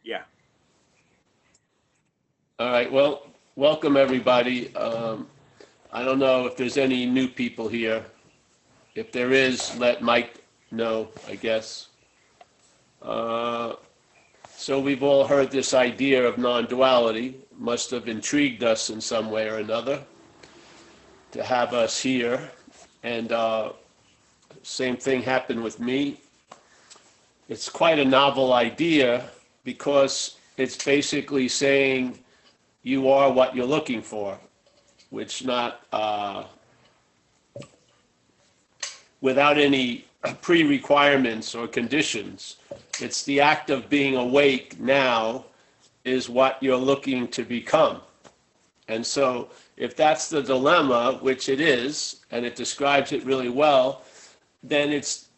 Yeah. All right. Well, welcome everybody. I don't know if there's any new people here. If there is, let Mike know, I guess. So we've all heard this idea of non-duality. Must have intrigued us in some way or another to have us here. And same thing happened with me. It's quite a novel idea because it's basically saying you are what you're looking for, which not without any pre-requirements or conditions. It's the act of being awake now is what you're looking to become. And so if that's the dilemma, which it is, and it describes it really well, then it's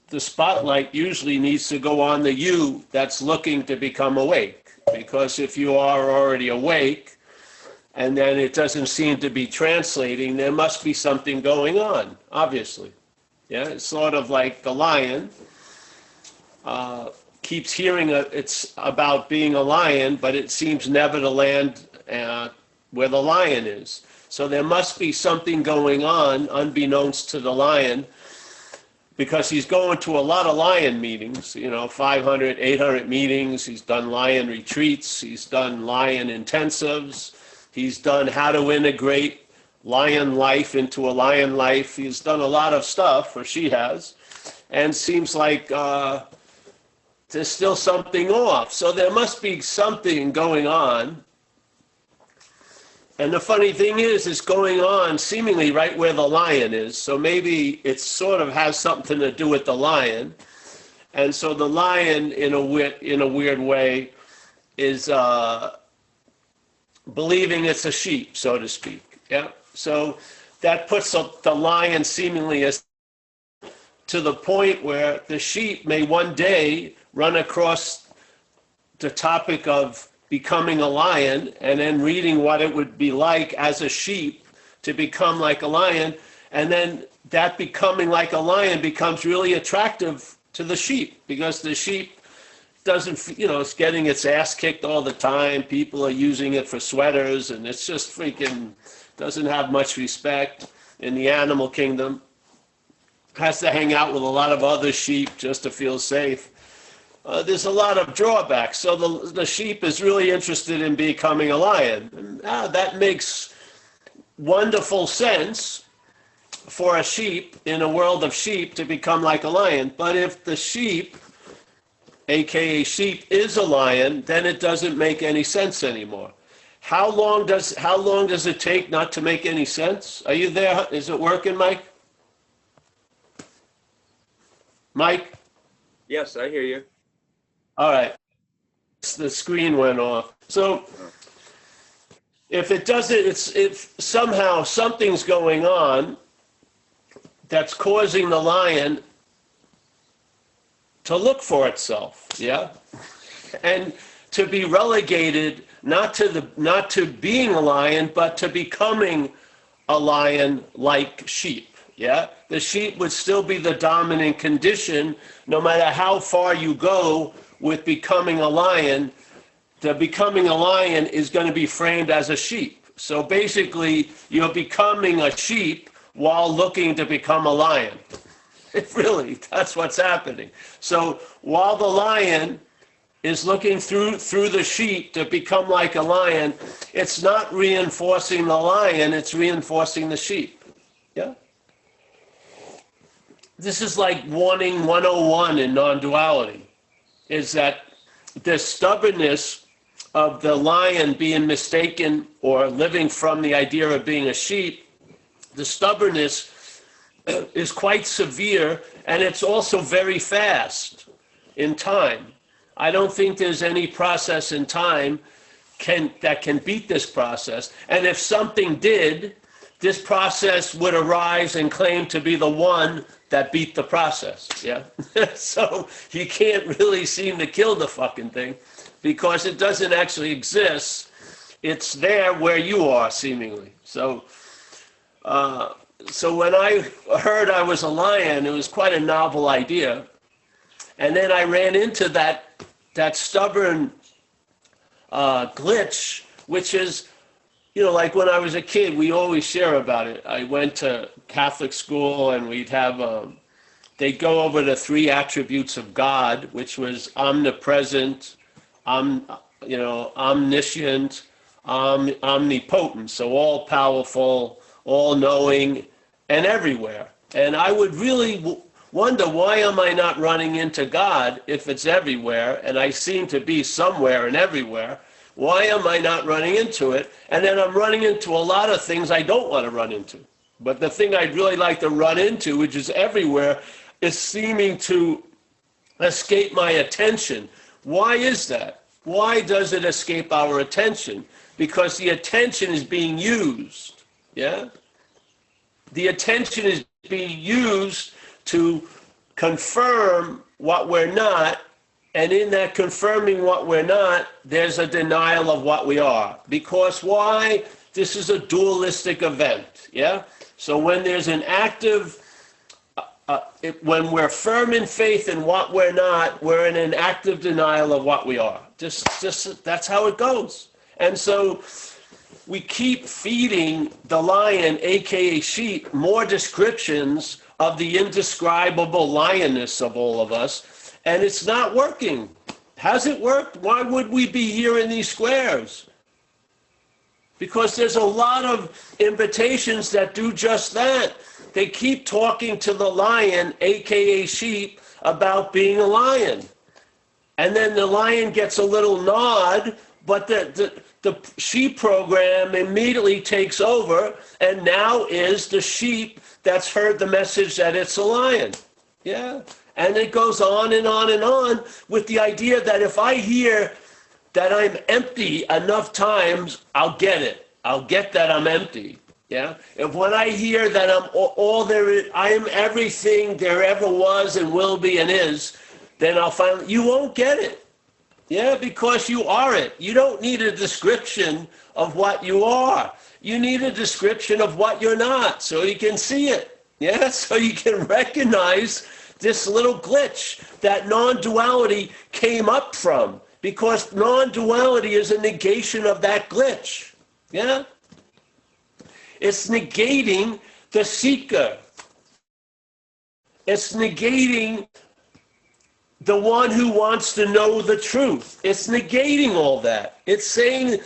the spotlight usually needs to go on the you that's looking to become awake. Because if you are already awake, and then it doesn't seem to be translating, there must be something going on, obviously. Yeah, it's sort of like the lion keeps hearing it's about being a lion, but it seems never to land where the lion is. So there must be something going on unbeknownst to the lion, because he's going to a lot of lion meetings, 500, 800 meetings. He's done lion retreats. He's done lion intensives. He's done how to integrate lion life into a lion life. He's done a lot of stuff, or she has, and seems like there's still something off. So there must be something going on. And the funny thing is, it's going on seemingly right where the lion is. So maybe it sort of has something to do with the lion. And so the lion, in a weird way, is believing it's a sheep, so to speak. Yeah. So that puts the lion seemingly as to the point where the sheep may one day run across the topic of becoming a lion and then reading what it would be like as a sheep to become like a lion. And then that becoming like a lion becomes really attractive to the sheep, because the sheep doesn't, it's getting its ass kicked all the time. People are using it for sweaters, and it's just freaking doesn't have much respect in the animal kingdom. Has to hang out with a lot of other sheep just to feel safe. There's a lot of drawbacks. So the sheep is really interested in becoming a lion. And, that makes wonderful sense for a sheep in a world of sheep to become like a lion. But if the sheep, aka sheep, is a lion, then it doesn't make any sense anymore. How long does it take not to make any sense? Are you there? Is it working, Mike? Mike? Yes, I hear you. All right. The screen went off. So if it doesn't, if somehow something's going on that's causing the lion to look for itself, yeah? And to be relegated not to being a lion, but to becoming a lion like sheep, yeah? The sheep would still be the dominant condition no matter how far you go with becoming a lion. The becoming a lion is going to be framed as a sheep. So basically, you're becoming a sheep while looking to become a lion. Really, that's what's happening. So while the lion is looking through the sheep to become like a lion, it's not reinforcing the lion, it's reinforcing the sheep. Yeah? This is like warning 101 in non-duality, is that the stubbornness of the lion being mistaken or living from the idea of being a sheep, the stubbornness is quite severe, and it's also very fast in time. I don't think there's any process in time that can beat this process. And if something did, this process would arise and claim to be the one that beat the process. Yeah. So you can't really seem to kill the fucking thing because it doesn't actually exist. It's there where you are, seemingly. So when I heard I was a lion, it was quite a novel idea. And then I ran into that stubborn glitch, which is, like when I was a kid, we always share about it. I went to Catholic school, and we'd have, they'd go over the 3 attributes of God, which was omnipresent, omniscient, omnipotent, so all powerful, all knowing, and everywhere. And I would really wonder, why am I not running into God if it's everywhere, and I seem to be somewhere and everywhere? Why am I not running into it? And then I'm running into a lot of things I don't want to run into. But the thing I'd really like to run into, which is everywhere, is seeming to escape my attention. Why is that? Why does it escape our attention? Because the attention is being used. Yeah? The attention is being used to confirm what we're not, and in that confirming what we're not, there's a denial of what we are. Because why? This is a dualistic event, yeah? So when there's an active, when we're firm in faith in what we're not, we're in an active denial of what we are. Just that's how it goes. And so we keep feeding the lion, aka sheep, more descriptions of the indescribable lionness of all of us, and it's not working. Has it worked? Why would we be here in these squares? Because there's a lot of invitations that do just that. They keep talking to the lion, aka sheep, about being a lion. And then the lion gets a little nod, but the sheep program immediately takes over, and now is the sheep that's heard the message that it's a lion. Yeah. And it goes on and on and on with the idea that if I hear that I'm empty enough times, I'll get it. I'll get that I'm empty. Yeah. If when I hear that I'm all there is, I am everything there ever was and will be and is, then I'll finally, you won't get it. Yeah, because you are it. You don't need a description of what you are. You need a description of what you're not, so you can see it. Yeah, so you can recognize this little glitch that non-duality came up from, because non-duality is a negation of that glitch. Yeah? It's negating the seeker. It's negating the one who wants to know the truth. It's negating all that. It's saying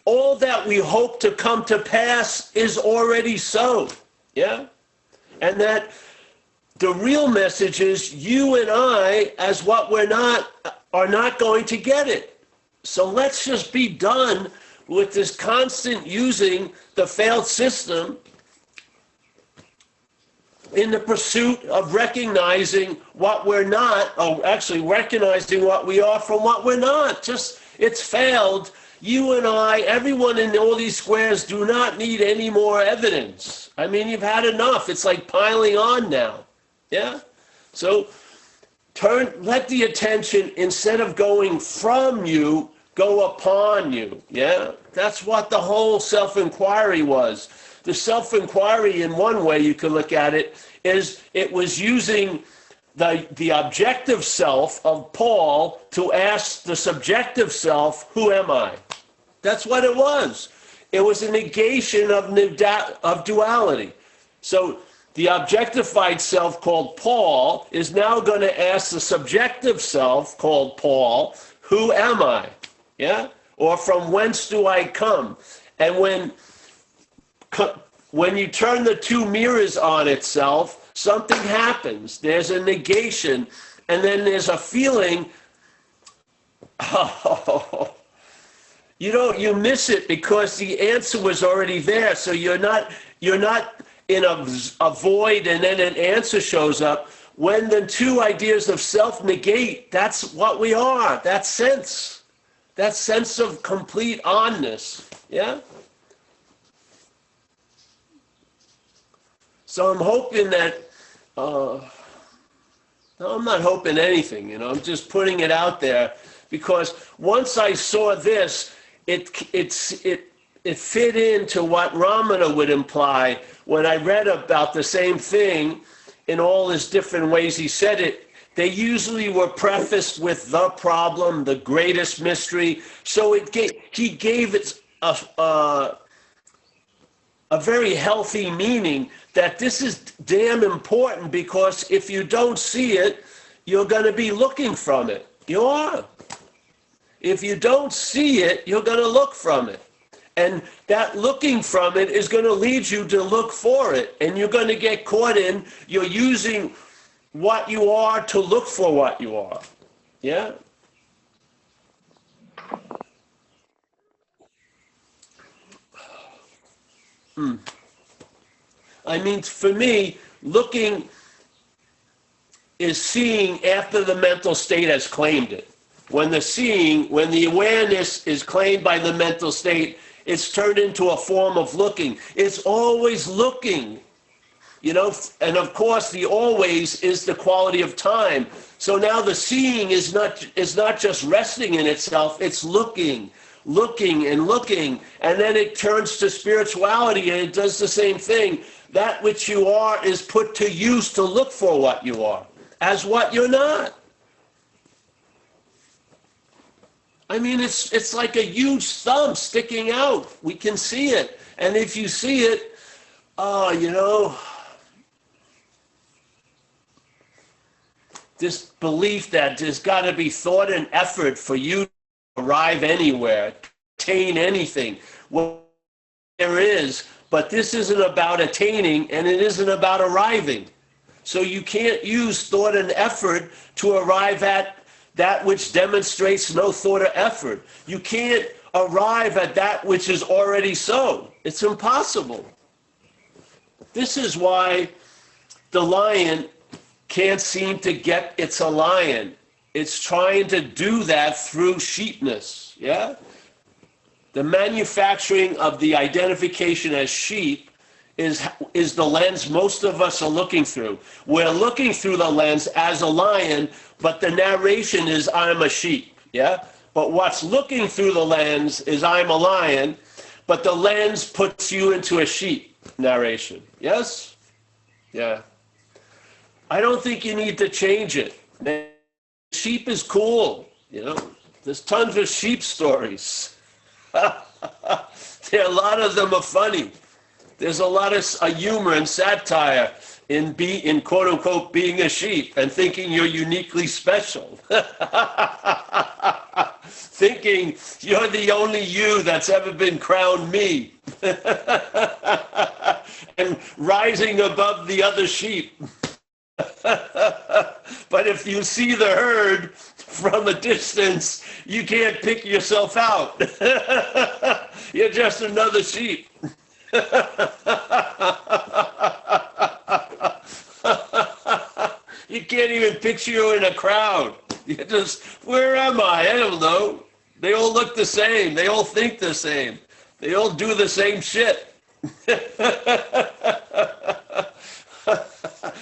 all that we hope to come to pass is already so. Yeah? And that the real message is you and I, as what we're not, are not going to get it. So let's just be done with this constant using the failed system in the pursuit of recognizing what we're not, or actually recognizing what we are from what we're not. Just, it's failed. You and I, everyone in all these squares do not need any more evidence. I mean, you've had enough. It's like piling on now. Yeah? So let the attention, instead of going from you, go upon you. Yeah? That's what the whole self-inquiry was. The self-inquiry, in one way you could look at it, is it was using the objective self of Paul to ask the subjective self, who am I? That's what it was. It was a negation of duality. So the objectified self called Paul is now going to ask the subjective self called Paul, who am I? Yeah? Or from whence do I come? And when you turn the two mirrors on itself, something happens. There's a negation, and then there's a feeling, oh, you miss it because the answer was already there. So you're not in a void and then an answer shows up. When the two ideas of self negate, that's what we are. That sense of complete onness. Yeah? So I'm hoping that, no, I'm not hoping anything, I'm just putting it out there, because once I saw this, it fit into what Ramana would imply when I read about the same thing in all his different ways he said it. They usually were prefaced with the problem, the greatest mystery. So he gave it a very healthy meaning that this is damn important, because if you don't see it, you're going to be looking from it. You are. If you don't see it, you're going to look from it. And that looking from it is going to lead you to look for it. And you're going to get caught in, you're using what you are to look for what you are. Yeah? I mean, for me, looking is seeing after the mental state has claimed it. When the awareness is claimed by the mental state, it's turned into a form of looking. It's always looking, and of course the always is the quality of time. So now the seeing is not just resting in itself, it's looking and looking, and then it turns to spirituality and it does the same thing. That which you are is put to use to look for what you are as what you're not. I mean, it's like a huge thumb sticking out. We can see it. And if you see it, this belief that there's got to be thought and effort for you to arrive anywhere, attain anything. Well, there is, but this isn't about attaining, and it isn't about arriving. So you can't use thought and effort to arrive at that which demonstrates no thought or effort. You can't arrive at that which is already so. It's impossible. This is why the lion can't seem to get it's a lion. It's trying to do that through sheepness, yeah? The manufacturing of the identification as sheep is the lens most of us are looking through. We're looking through the lens as a lion, but the narration is I'm a sheep, yeah? But what's looking through the lens is I'm a lion, but the lens puts you into a sheep narration, yes? Yeah. I don't think you need to change it. Sheep is cool, There's tons of sheep stories. A lot of them are funny. There's a lot of humor and satire in quote unquote being a sheep and thinking you're uniquely special. Thinking you're the only you that's ever been crowned me. And rising above the other sheep. But if you see the herd from a distance, you can't pick yourself out. You're just another sheep. You can't even picture you in a crowd. You're just, where am I? I don't know. They all look the same. They all think the same. They all do the same shit.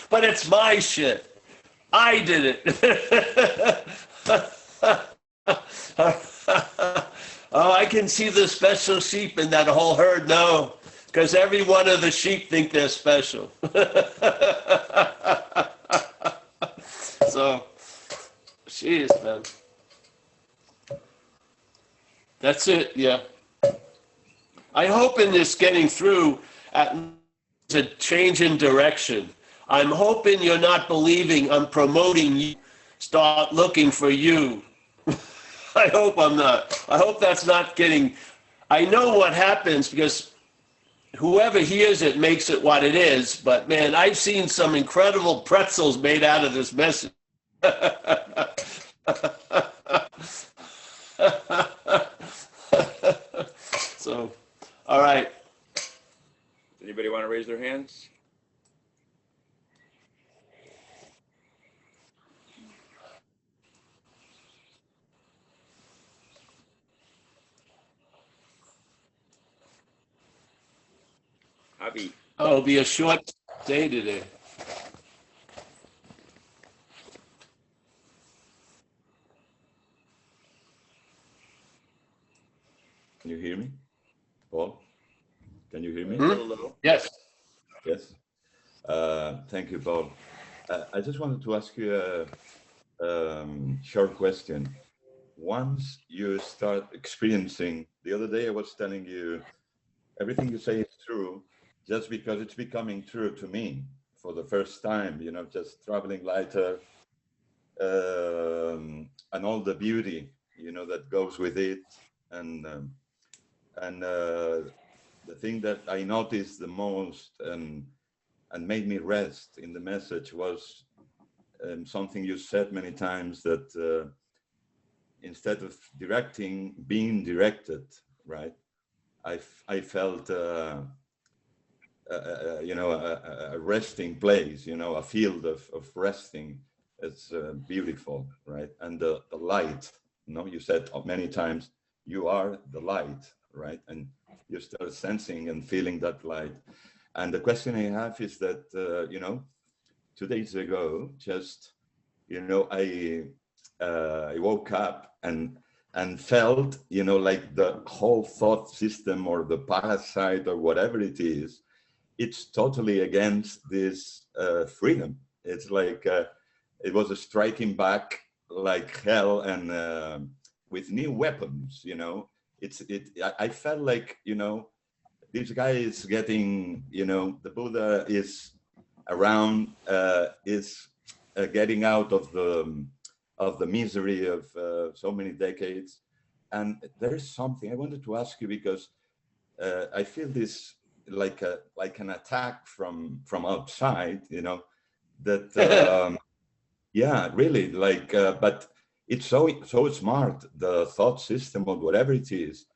But it's my shit. I did it. Oh, I can see the special sheep in that whole herd. No, because every one of the sheep think they're special. So, jeez, man. That's it, yeah. I hope in this getting through at a change in direction. I'm hoping you're not believing I'm promoting you. Start looking for you. I hope I'm not. I hope that's not getting... I know what happens because whoever hears it makes it what it is, but man, I've seen some incredible pretzels made out of this message. So, all right. Anybody want to raise their hands? Abby. Oh, it'll be a short day today. Can you hear me? Paul? Can you hear me? Hello. Yes. Yes. Thank you, Paul. I just wanted to ask you short question. Once you start experiencing, the other day I was telling you, everything you say is true, just because it's becoming true to me for the first time, you know, just traveling lighter, and all the beauty, you know, that goes with it. And the thing that I noticed the most and made me rest in the message was something you said many times, that instead of directing, being directed, right? I felt, you know, a resting place, you know, a field of resting. It's beautiful, right? And the light, you know, you said many times, you are the light, right? And you start sensing and feeling that light. And the question I have is that, you know, 2 days ago, just, you know, I woke up and felt, you know, like the whole thought system or the parasite or whatever it is, it's totally against this freedom. It's like, it was a striking back like hell, and with new weapons, you know. I felt like, you know, this guy is getting, you know, the Buddha is around, is getting out of the misery of so many decades. And there's something I wanted to ask you, because I feel this like an attack from outside, you know, that yeah, really, like, but it's so smart, the thought system or whatever it is,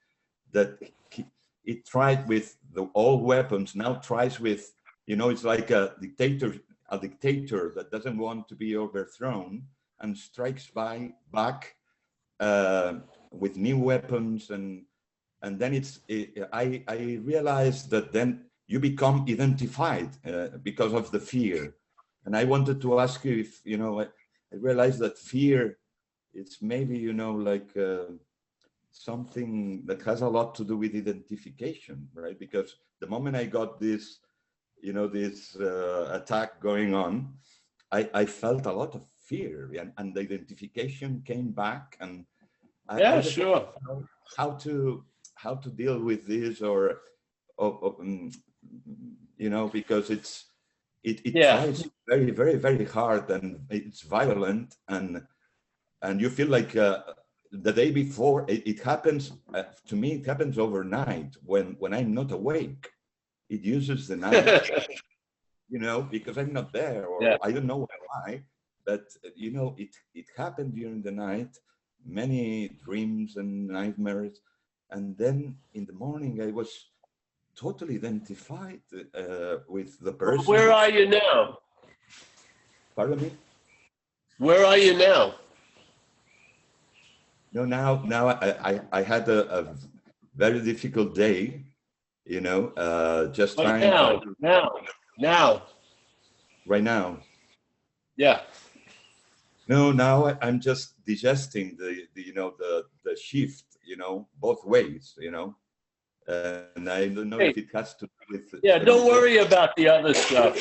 that it tried with the old weapons, now tries with, you know, it's like a dictator that doesn't want to be overthrown and strikes back with new weapons, and then I realized that then you become identified because of the fear. And I wanted to ask you if, you know, I realized that fear, it's maybe, you know, like something that has a lot to do with identification, right? Because the moment I got this, you know, this attack going on, I felt a lot of fear, and the identification came back, and I just sure. how to deal with this, or you know, because it tries very, very, very hard, and it's violent, and you feel like the day before it happens. To me, it happens overnight when I'm not awake. It uses the night, you know, because I'm not there, or I don't know why, but you know, it happened during the night, many dreams and nightmares, and then in the morning I was totally identified with the person. Where are you now? Pardon me? Where are you now? No, now I had a very difficult day, you know, just trying now. Right now. Yeah. No, now I'm just digesting the you know, the shift, you know, both ways, you know, and I don't know if it has to do with. Yeah, don't worry about the other stuff.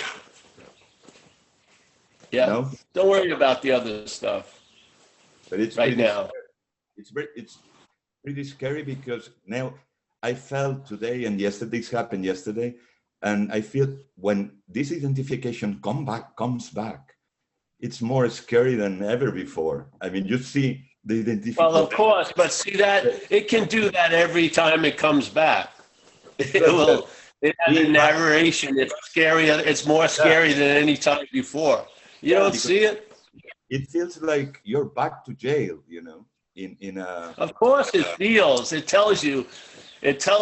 Yeah, no? Don't worry about the other stuff. But it's right now. Scary. It's pretty scary, because now I felt today, and yesterday's happened yesterday, and I feel when this identification comes back, it's more scary than ever before. I mean, you see the identification. Well, of course, but see that it can do that every time it comes back. It has a narration. It's scary. It's more scary than any time before. You don't see it? It feels like you're back to jail, you know, in a. Of course it feels. It tells you.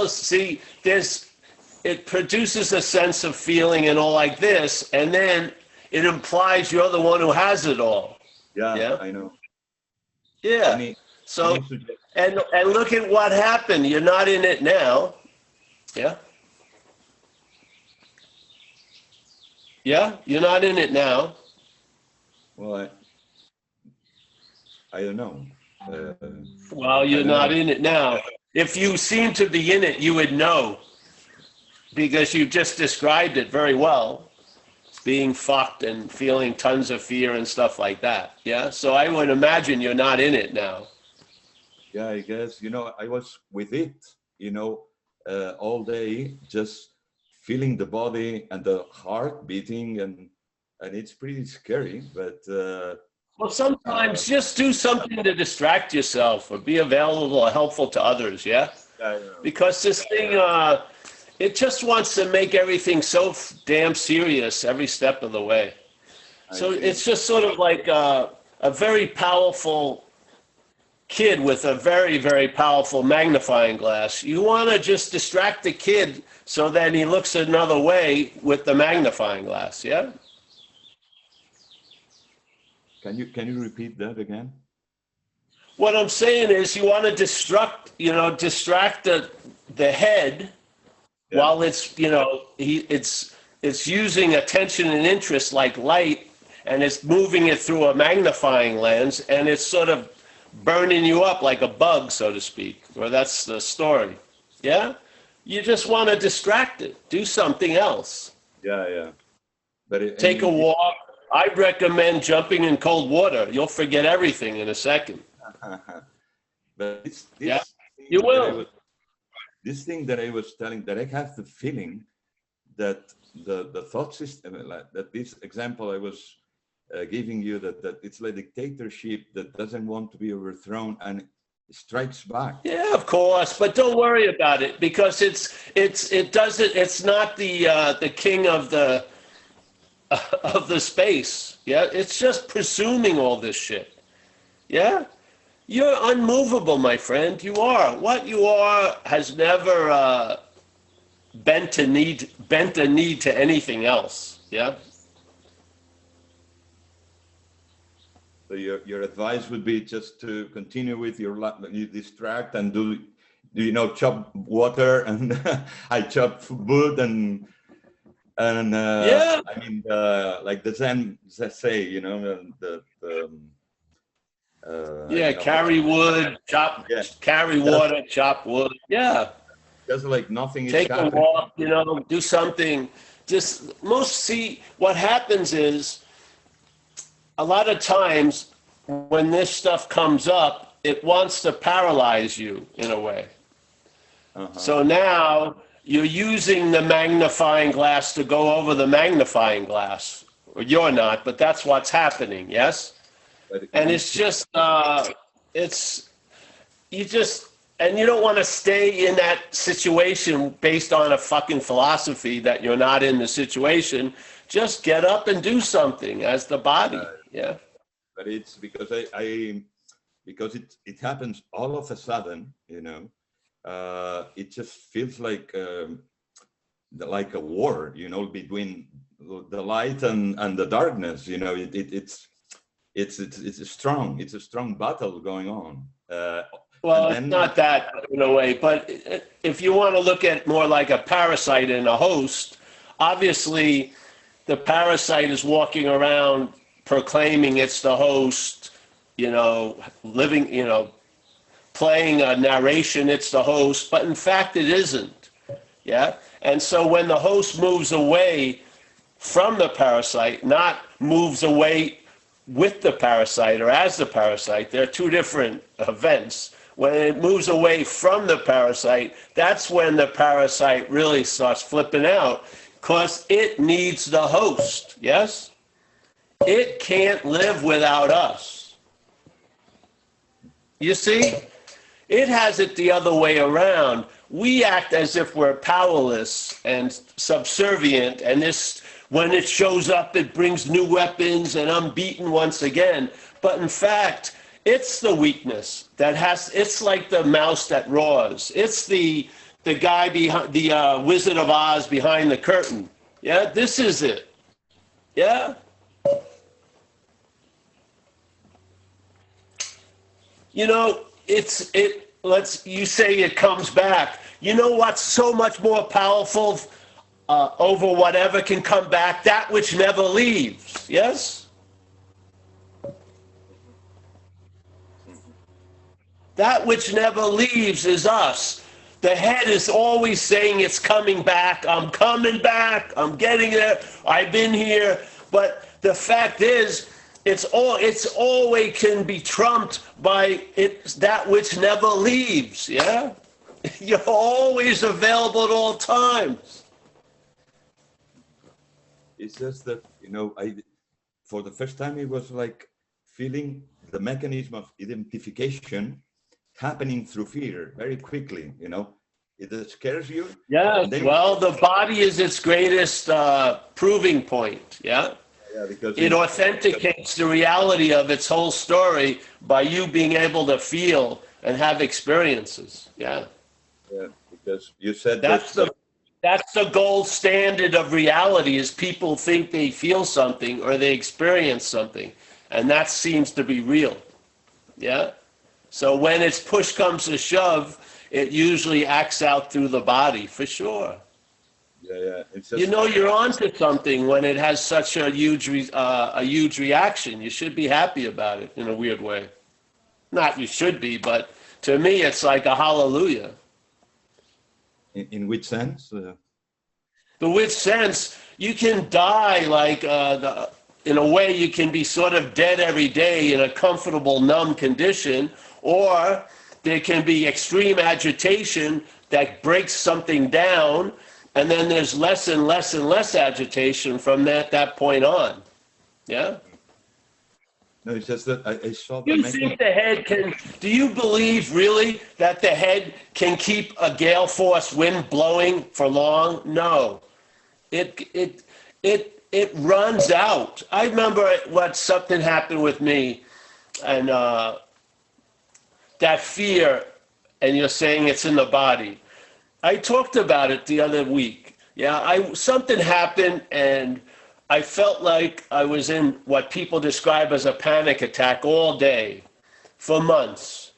See, it produces a sense of feeling and all like this, and then it implies you're the one who has it all. Yeah? I know. Yeah. So, and look at what happened. You're not in it now. Yeah. Yeah, you're not in it now. Well, I don't know. Well, you're not in it now. If you seem to be in it, you would know, because you just described it very well. being fucked and feeling tons of fear and stuff like that. Yeah. So I would imagine you're not in it now. Yeah, I guess, I was with it, all day, just feeling the body and the heart beating, and it's pretty scary, but Well, sometimes just do something to distract yourself or be available or helpful to others. Yeah. Because this thing, it just wants to make everything so damn serious every step of the way. So it's just sort of like a very powerful kid with a very, very powerful magnifying glass. You want to just distract the kid so that he looks another way with the magnifying glass, yeah? Can you repeat that again? What I'm saying is you want to distract the head while it's, it's using attention and interest like light, and it's moving it through a magnifying lens, and it's sort of burning you up like a bug, so to speak, or that's the story. Yeah? You just want to distract it. Do something else. Yeah. But take a walk. I'd recommend jumping in cold water. You'll forget everything in a second. But this you will. This thing that I was telling, that I have the feeling that the thought system, that this example I was giving you, that it's like dictatorship that doesn't want to be overthrown and strikes back. Yeah, of course, but don't worry about it, because it's not the king of the space. Yeah, it's just presuming all this shit. Yeah, you're unmovable, my friend. You are. What you are has never bent a knee to anything else. Yeah. So your advice would be just to continue with you distract and do chop water, and I chop wood and yeah. I mean like the Zen say, carry wood, chop, carry water, chop wood. Yeah. Just like nothing is Take happening. a walk, do something. What happens is, a lot of times when this stuff comes up, it wants to paralyze you in a way. So now you're using the magnifying glass to go over the magnifying glass. Or you're not, but that's what's happening, yes? And it's just, and you don't want to stay in that situation based on a fucking philosophy that you're not in the situation. Just get up and do something as the body. Yeah. But it's because because it happens all of a sudden, it just feels like a war, between the light and the darkness. It's a strong battle going on. Well, it's not that in a way, but if you want to look at more like a parasite and a host, obviously the parasite is walking around proclaiming it's the host, living, playing a narration, it's the host, but in fact it isn't. Yeah. And so when the host moves away from the parasite, not moves away with the parasite or as the parasite, they're two different events. When it moves away from the parasite, that's when the parasite really starts flipping out, because it needs the host. Yes? It can't live without us. You see? It has it the other way around. We act as if we're powerless and subservient, and when it shows up, it brings new weapons, and I'm beaten once again. But in fact, it's the weakness it's like the mouse that roars. It's the guy behind the Wizard of Oz behind the curtain. Yeah, this is it. Yeah. You say it comes back. You know what's so much more powerful over whatever can come back? That which never leaves. Yes? That which never leaves is us. The head is always saying it's coming back. I'm coming back. I'm getting there. I've been here. But the fact is, it's always can be trumped by that which never leaves. Yeah, you're always available at all times. It's just that, you know, for the first time, it was like feeling the mechanism of identification happening through fear very quickly, you know. It scares you. Yeah, well, the body is its greatest proving point, yeah? Yeah, because it authenticates the reality of its whole story by you being able to feel and have experiences, yeah. Yeah, because you said that's the gold standard of reality, is people think they feel something or they experience something, and that seems to be real, yeah? So when it's push comes to shove, it usually acts out through the body, for sure. Yeah. It's just, you know, you're onto something when it has such a huge reaction. You should be happy about it in a weird way. Not you should be, but to me, it's like a hallelujah. In which sense? The which sense, you can die like, in a way you can be sort of dead every day in a comfortable, numb condition, or there can be extreme agitation that breaks something down, and then there's less and less and less agitation from that point on. Yeah? No, it's just that I saw Do you think the head can, do you believe really that the head can keep a gale force wind blowing for long? No. It runs out. I remember something happened with me, and that fear, and you're saying it's in the body. I talked about it the other week. Yeah, something happened, and I felt like I was in what people describe as a panic attack all day for months.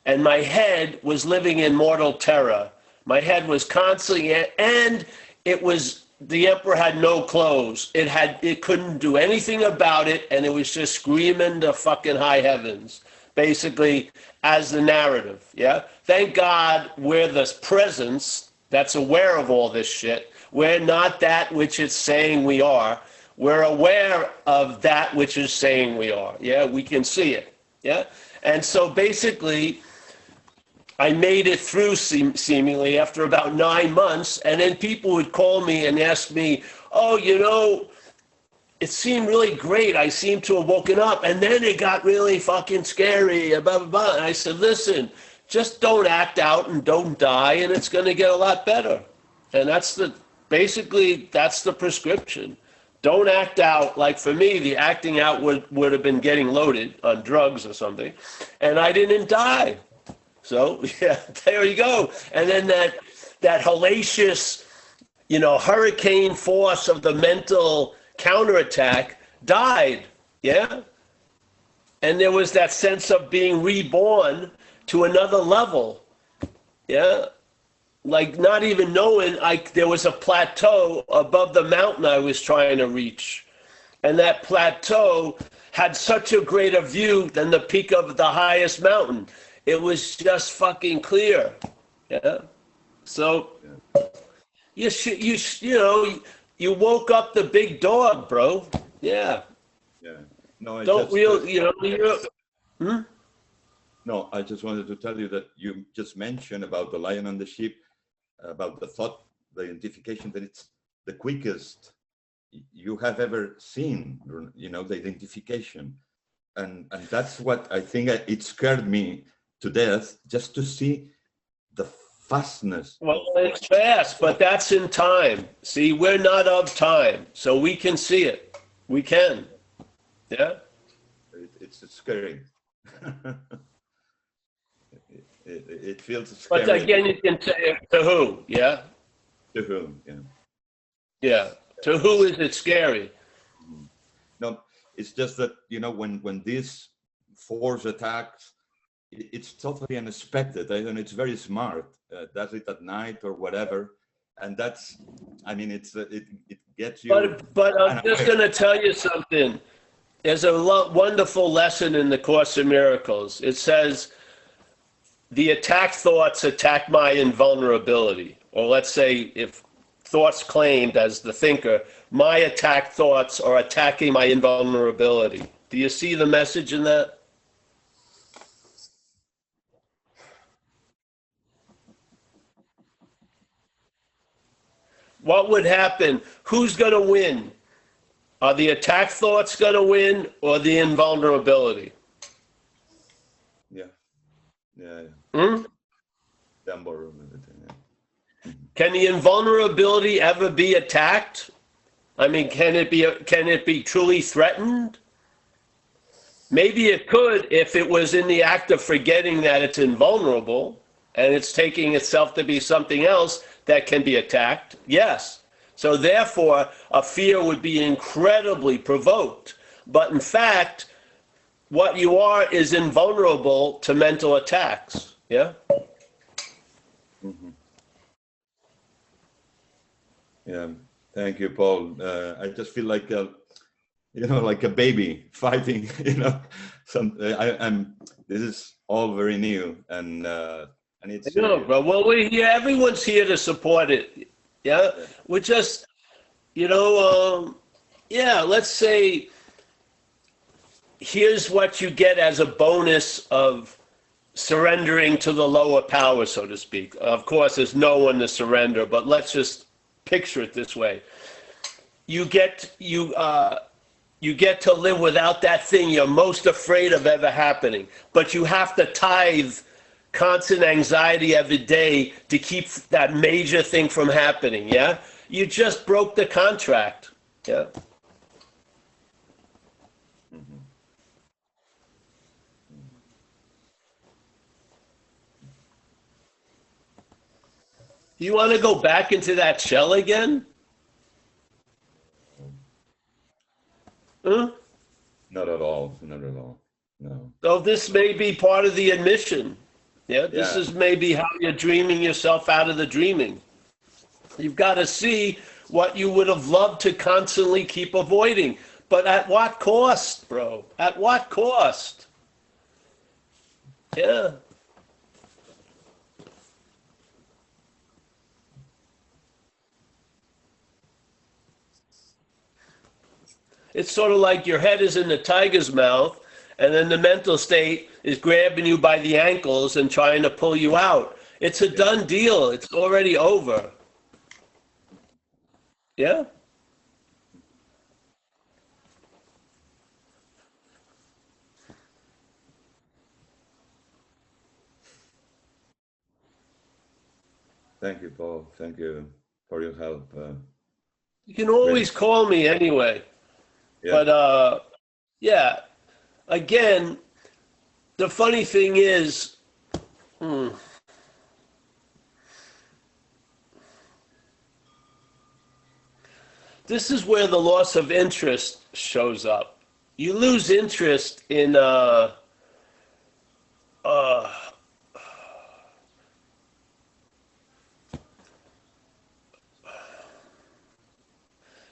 And my head was living in mortal terror. My head was constantly, and the emperor had no clothes. It couldn't do anything about it, and it was just screaming to fucking high heavens, basically, as the narrative, yeah? Thank God we're the presence that's aware of all this shit. We're not that which it's saying we are. We're aware of that which is saying we are, yeah? We can see it, yeah? And so basically, I made it through seemingly after about 9 months, and then people would call me and ask me, oh, you know, it seemed really great. I seemed to have woken up, and then it got really fucking scary, blah, blah, blah. And I said, listen, just don't act out and don't die, and it's going to get a lot better. And basically, that's the prescription. Don't act out. Like for me, the acting out would have been getting loaded on drugs or something, and I didn't die. So, yeah, there you go. And then that hellacious, you know, hurricane force of the mental counterattack died, yeah? And there was that sense of being reborn to another level, yeah? Like not even knowing there was a plateau above the mountain I was trying to reach. And that plateau had such a greater view than the peak of the highest mountain. It was just fucking clear, yeah? So, you know, you woke up the big dog, bro. Yeah. Yeah. No, No, I just wanted to tell you that you just mentioned about the lion and the sheep, about the thought, the identification, that it's the quickest you have ever seen, you know, the identification. And that's what I think it scared me to death, just to see the fastness. Well, it's fast, but that's in time. See, we're not of time, so we can see it. We can. Yeah? It's scary. It feels scary. But again, you can say to who, yeah? To whom, yeah. Yeah. To who is it scary? No, it's just that, you know, when this force attacks, it's totally unexpected. And it's very smart. Does it at night or whatever. And that's, I mean, it gets you. But I'm just going to tell you something. There's a wonderful lesson in the Course in Miracles. It says, the attack thoughts attack my invulnerability. Or let's say if thoughts claimed as the thinker, my attack thoughts are attacking my invulnerability. Do you see the message in that? What would happen? Who's going to win? Are the attack thoughts going to win or the invulnerability? Yeah. Yeah. Hmm? The invulnerability, yeah. Can the invulnerability ever be attacked? I mean, can it be truly threatened? Maybe it could if it was in the act of forgetting that it's invulnerable and it's taking itself to be something else that can be attacked. Yes. So therefore, a fear would be incredibly provoked. But in fact, what you are is invulnerable to mental attacks. Yeah? Mm-hmm. Yeah. Thank you, Paul. I just feel like like a baby fighting. This is all very new, and it's. Bro. Well, we're here. Everyone's here to support it. Yeah, we're just, let's say, here's what you get as a bonus of surrendering to the lower power, so to speak. Of course, there's no one to surrender, but let's just picture it this way. You get to live without that thing you're most afraid of ever happening, but you have to tithe constant anxiety every day to keep that major thing from happening. Yeah, you just broke the contract. Yeah. Mm-hmm. You want to go back into that shell again? Huh? Not at all. Not at all. No. So this may be part of the admission. Yeah, this is maybe how you're dreaming yourself out of the dreaming. You've got to see what you would have loved to constantly keep avoiding. But at what cost, bro? At what cost? Yeah. It's sort of like your head is in the tiger's mouth, and then the mental state is grabbing you by the ankles and trying to pull you out. It's a done deal. It's already over. Yeah? Thank you, Paul. Thank you for your help. You can always call me anyway. Yeah. But, again, the funny thing is, this is where the loss of interest shows up. You lose interest in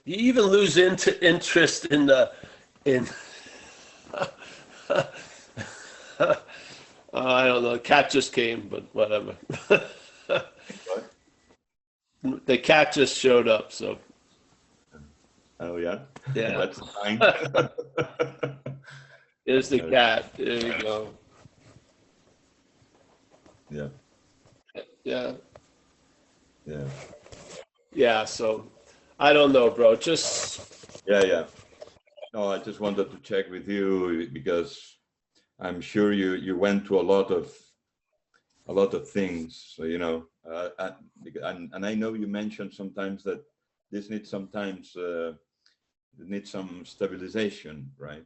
you even lose interest in I don't know. The cat just came, but whatever. The cat just showed up, so. Oh yeah. Yeah. That's fine. There's the cat. There you go. Yeah. Yeah. Yeah. Yeah. So, I don't know, bro. Just. Yeah. No, I just wanted to check with you because I'm sure you went through a lot of things. So, and I know you mentioned sometimes that this needs sometimes needs some stabilization, right?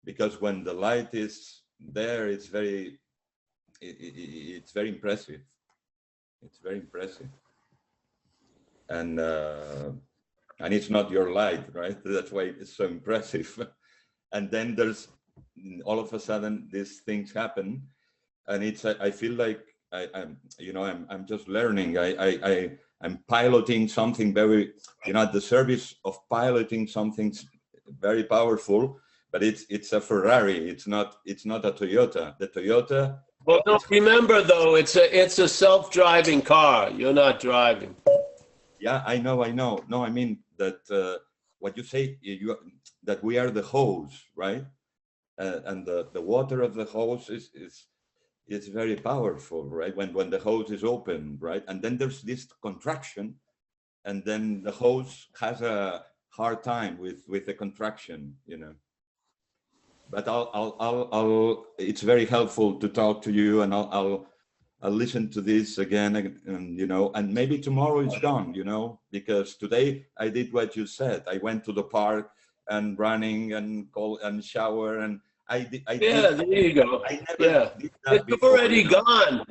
Because when the light is there, it's very impressive. It's very impressive, and it's not your light, right? That's why it's so impressive. And then there's all of a sudden these things happen, and I feel like I'm just learning. I'm piloting something very, at the service of piloting something very powerful, but it's a Ferrari. It's not a Toyota. The Toyota Well, don't remember though, it's a self-driving car. You're not driving. Yeah, I know. No, I mean that what you say, that we are the hose, right? And the water of the hose is very powerful, right? When the hose is open, right? And then there's this contraction, and then the hose has a hard time with the contraction, you know. But I'll it's very helpful to talk to you, and I'll listen to this again, and you know, and maybe tomorrow it's gone, you know, because today I did what you said. I went to the park and running and shower, and I Yeah, there you go. I never Yeah, did that it's before, already you know? gone.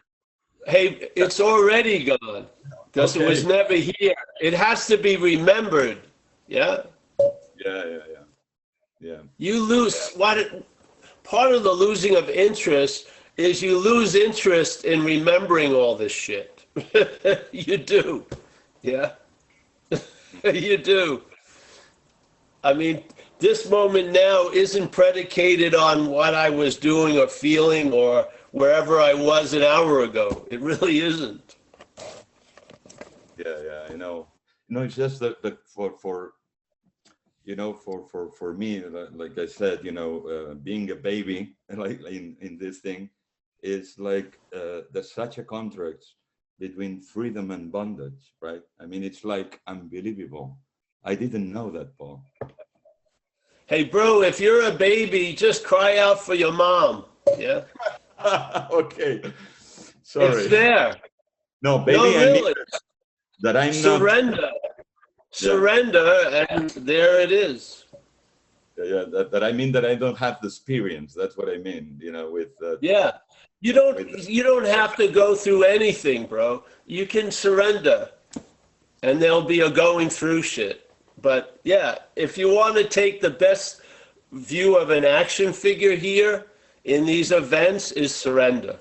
Hey, it's already gone because it was Okay. never here. It has to be remembered. Yeah. Yeah. You lose part of the losing of interest is you lose interest in remembering all this shit. You do. Yeah. You do. I mean, this moment now isn't predicated on what I was doing or feeling or wherever I was an hour ago. It really isn't. Yeah, I know. No, it's just that for you know, for me, like I said, you know, being a baby, like in this thing, is like there's such a contrast between freedom and bondage, right? I mean, it's like unbelievable. I didn't know that, Paul. Hey, bro, if you're a baby, just cry out for your mom. Yeah. Okay, It's sorry. there. No, No, baby, I mean really. that I'm not. Surrender. Yeah, Surrender, and there it is. that I mean that I don't have the experience. That's what I mean, you know, with Yeah. with. You don't have to go through anything, bro. You can surrender, and there'll be a going through shit. But yeah, if you want to take the best view of an action figure here in these events is surrender.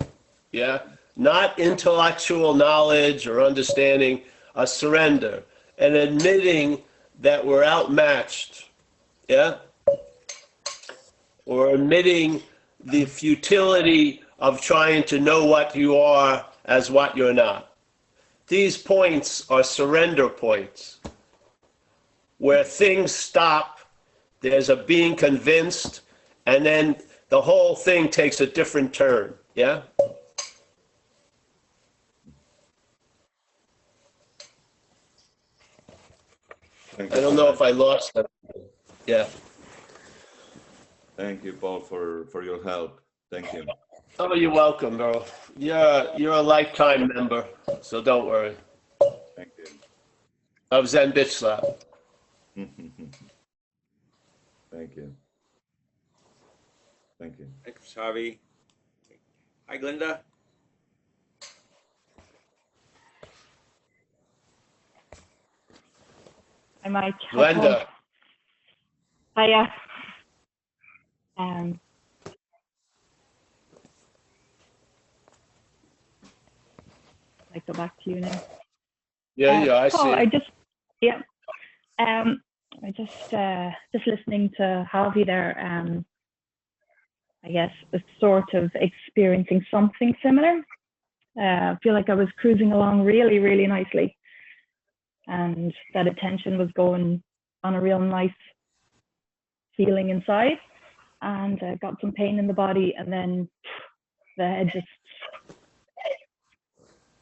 Yeah. Not intellectual knowledge or understanding, a surrender and admitting that we're outmatched. Yeah. Or admitting the futility of trying to know what you are as what you're not. These points are surrender points where things stop, there's a being convinced, and then the whole thing takes a different turn. Yeah? Thank I you don't so know much. if I lost them. Yeah. Thank you, Paul, for your help. Thank you. Oh, you're welcome, bro. You're a lifetime member, so don't worry. Thank you. Of Zen Bitch Slap. Thank you. Thank you. Thanks, Javi. Hi, Glinda. I might have Glenda. Hiya. I go back to you now. Yeah, I Paul, see. I just listening to Javi there. I guess was sort of experiencing something similar. I feel like I was cruising along really, really nicely, and that attention was going on a real nice feeling inside, and got some pain in the body, and then the head just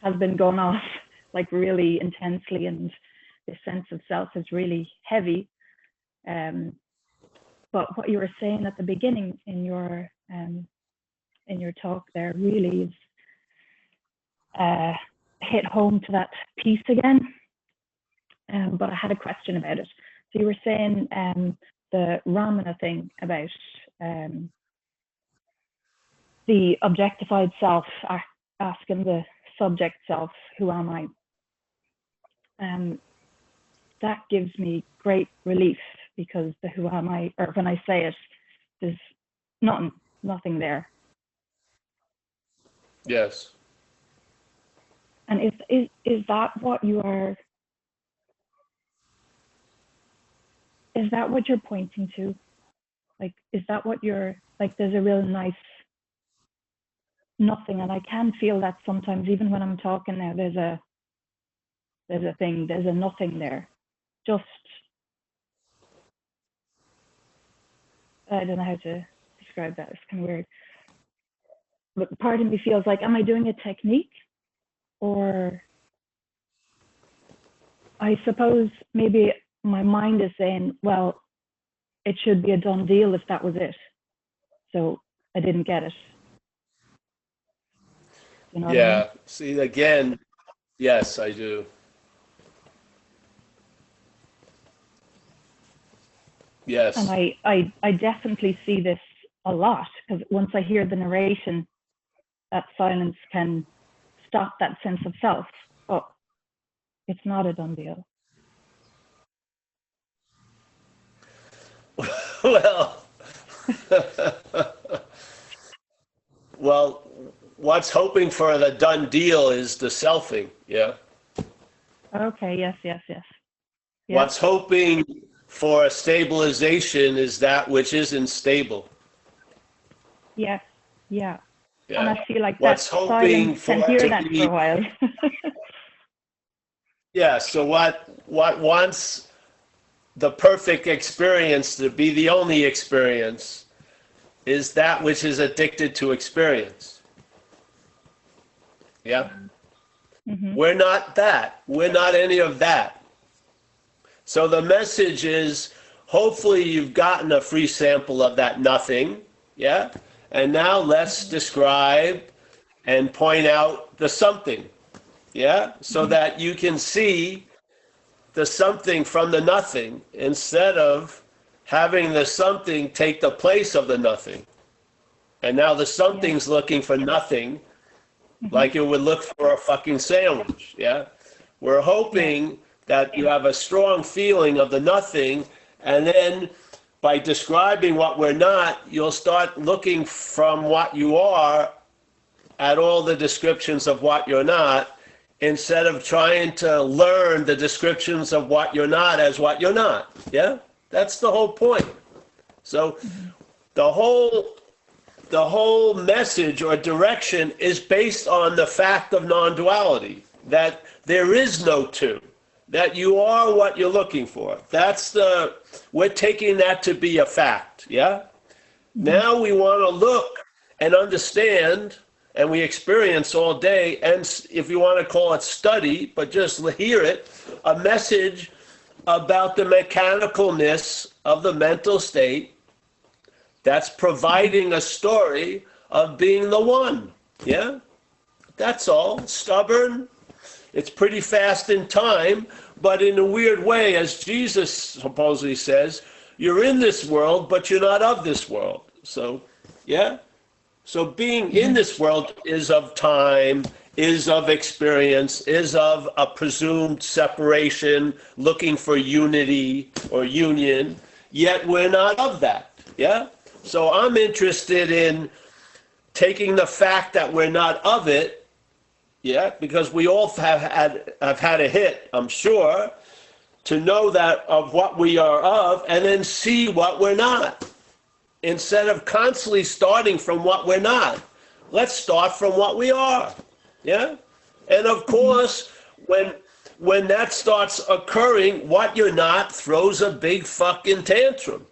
has been going off like really intensely, and this sense of self is really heavy. But what you were saying at the beginning in your talk there really is hit home to that piece again. But I had a question about it. So you were saying the Ramana thing about the objectified self asking the subject self, who am I? That gives me great relief, because the who am I, or when I say it, there's nothing there. Yes. And is that what you are? Is that what you're pointing to? Like, is that what you're like? There's a real nice nothing. And I can feel that sometimes, even when I'm talking now, there's a thing, there's a nothing there. Just, I don't know how to describe that. It's kind of weird. But part of me feels like, am I doing a technique? Or I suppose maybe my mind is saying, well, it should be a done deal if that was it. So I didn't get it. You know what I mean? See, again, yes, I do. Yes. And I definitely see this a lot, because once I hear the narration, that silence can stop that sense of self. Oh, it's not a done deal. Well, well, what's hoping for the done deal is the selfing, yeah? Okay, yes. What's hoping for a stabilization is that which isn't stable. Yes, yeah. Yeah. And I feel like What's that hoping silence can for hear to that be, for a while. yeah, so what wants the perfect experience to be the only experience is that which is addicted to experience. Yeah? Mm-hmm. We're not that. We're not any of that. So the message is, hopefully you've gotten a free sample of that nothing, yeah? And now let's describe and point out the something, yeah? So that you can see the something from the nothing instead of having the something take the place of the nothing. And now the something's looking for nothing, like it would look for a fucking sandwich, yeah? We're hoping that you have a strong feeling of the nothing, and then by describing what we're not, you'll start looking from what you are at all the descriptions of what you're not, instead of trying to learn the descriptions of what you're not as what you're not, yeah? That's the whole point. So the whole message or direction is based on the fact of non-duality, that there is no two, that you are what you're looking for. We're taking that to be a fact, yeah? Now we want to look and understand, and we experience all day, and if you want to call it study, but just hear it, a message about the mechanicalness of the mental state that's providing a story of being the one, yeah? That's all. Stubborn. It's pretty fast in time, but in a weird way, as Jesus supposedly says, you're in this world, but you're not of this world. So, yeah? So being in this world is of time, is of experience, is of a presumed separation, looking for unity or union, yet we're not of that, yeah? So I'm interested in taking the fact that we're not of it, yeah, because we all have had a hit, I'm sure, to know that of what we are of, and then see what we're not. Instead of constantly starting from what we're not, let's start from what we are, yeah? And of course, when that starts occurring, what you're not throws a big fucking tantrum.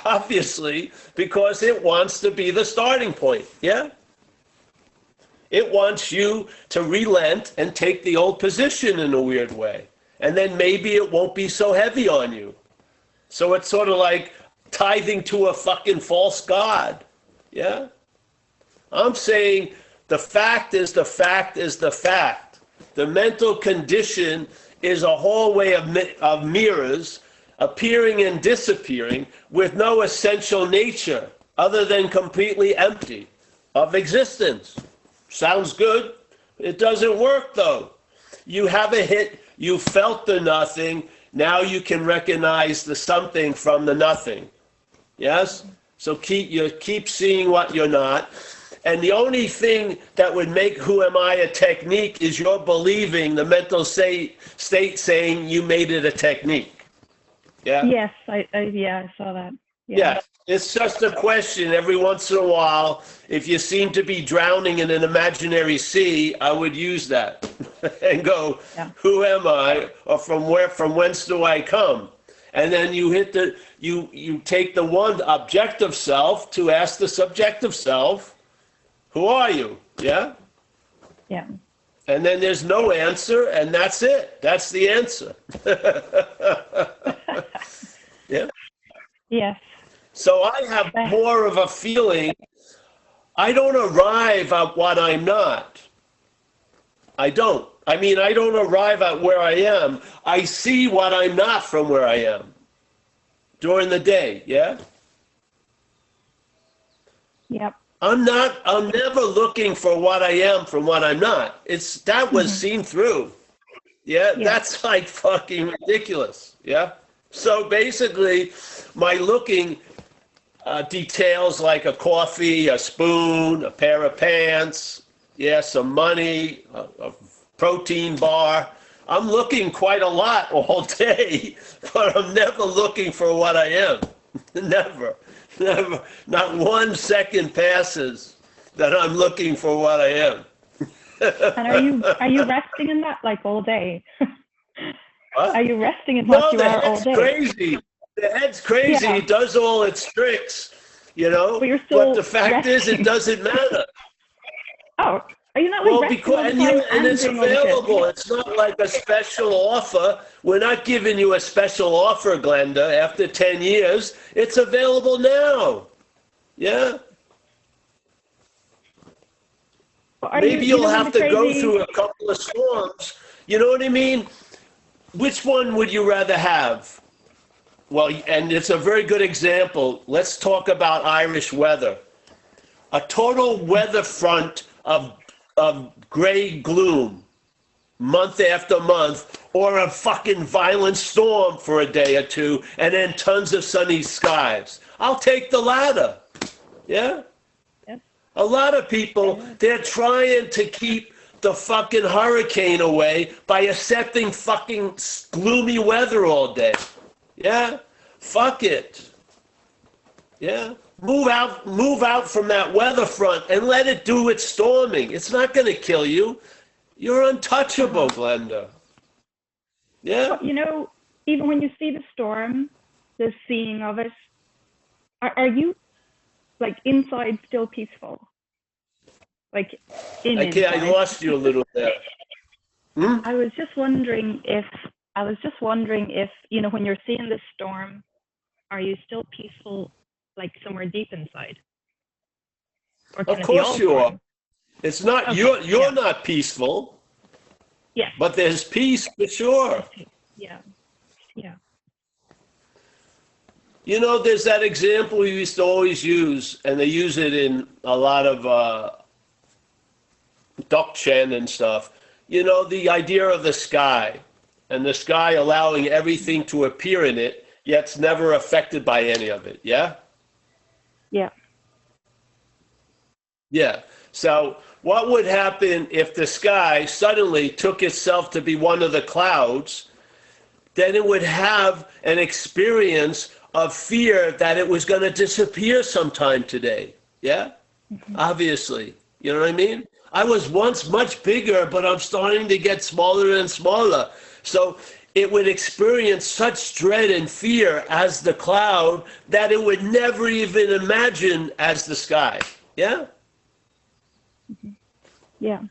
Obviously, because it wants to be the starting point, yeah? It wants you to relent and take the old position in a weird way. And then maybe it won't be so heavy on you. So it's sort of like tithing to a fucking false god, yeah? I'm saying the fact is the fact is the fact. The mental condition is a hallway of mirrors appearing and disappearing with no essential nature other than completely empty of existence. Sounds good. It doesn't work though. You have a hit, you felt the nothing, now you can recognize the something from the nothing. Yes? So keep seeing what you're not. And the only thing that would make who am I a technique is you're believing the mental state saying you made it a technique. Yeah. Yes, I saw that. Yeah. It's just a question. Every once in a while, if you seem to be drowning in an imaginary sea, I would use that and go, who am I? Or from whence do I come? And then you hit you take the one objective self to ask the subjective self, who are you? Yeah? Yeah. And then there's no answer, and that's it. That's the answer. Yeah? Yes. So I have more of a feeling, I don't arrive at what I'm not. I don't. I mean, I don't arrive at where I am. I see what I'm not from where I am during the day, yeah? Yep. I'm never looking for what I am from what I'm not. That was seen through. Yeah, that's like fucking ridiculous, yeah? So basically, my looking details like a coffee, a spoon, a pair of pants, some money, a protein bar. I'm looking quite a lot all day, but I'm never looking for what I am. Never. Not 1 second passes that I'm looking for what I am. And are you resting in that like all day? What? Are you resting in what you are all day? Crazy. The head's crazy. Yeah. It does all its tricks, you know. But you're still But the fact is, it doesn't matter. Oh, are you not like resting all the time and it's doing all the shit? available. It's not like a special offer. We're not giving you a special offer, Glenda. After 10 years, it's available now. Yeah. Maybe you'll have to go through a couple of storms. You know what I mean? Which one would you rather have? Well, and it's a very good example. Let's talk about Irish weather. A total weather front of gray gloom, month after month, or a fucking violent storm for a day or two, and then tons of sunny skies. I'll take the latter. Yeah? Yep. A lot of people, they're trying to keep the fucking hurricane away by accepting fucking gloomy weather all day. Yeah? Fuck it. Yeah? Move out from that weather front and let it do its storming. It's not going to kill you. You're untouchable, Glenda. Yeah? You know, even when you see the storm, the seeing of it, are you like inside still peaceful? Like I lost you a little there. I was just wondering if, you know, when you're seeing the storm, are you still peaceful, like somewhere deep inside? Or Of course you are. It's not, okay. you're not peaceful. Yes. But there's peace for sure. Yeah. Yeah. You know, there's that example we used to always use, and they use it in a lot of Dokchen and stuff. You know, the idea of the sky, and the sky allowing everything to appear in it, yet it's never affected by any of it, yeah? Yeah. Yeah. So what would happen if the sky suddenly took itself to be one of the clouds? Then it would have an experience of fear that it was going to disappear sometime today. Yeah? Obviously. You know what I mean? I was once much bigger, but I'm starting to get smaller and smaller. So it would experience such dread and fear as the cloud that it would never even imagine as the sky. Yeah? Yeah.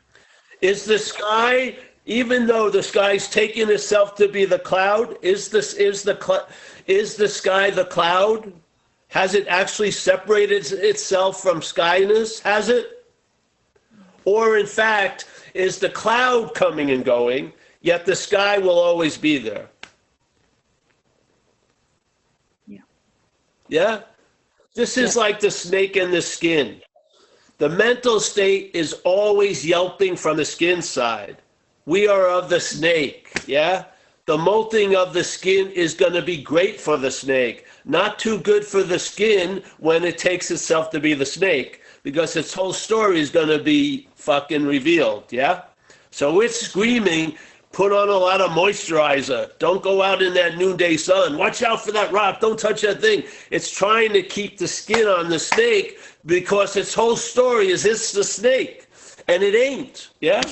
Is the sky, even though the sky's taking itself to be the cloud, is the sky the cloud? Has it actually separated itself from skyness? Has it? Or in fact, is the cloud coming and going, yet the sky will always be there? Yeah. Yeah? This is like the snake in the skin. The mental state is always yelping from the skin side. We are of the snake, yeah? The molting of the skin is going to be great for the snake. Not too good for the skin when it takes itself to be the snake, because its whole story is going to be fucking revealed, yeah? So it's screaming, Put on a lot of moisturizer. Don't go out in that noonday sun. Watch out for that rock. Don't touch that thing. It's trying to keep the skin on the snake because its whole story is it's the snake. And it ain't. Yeah?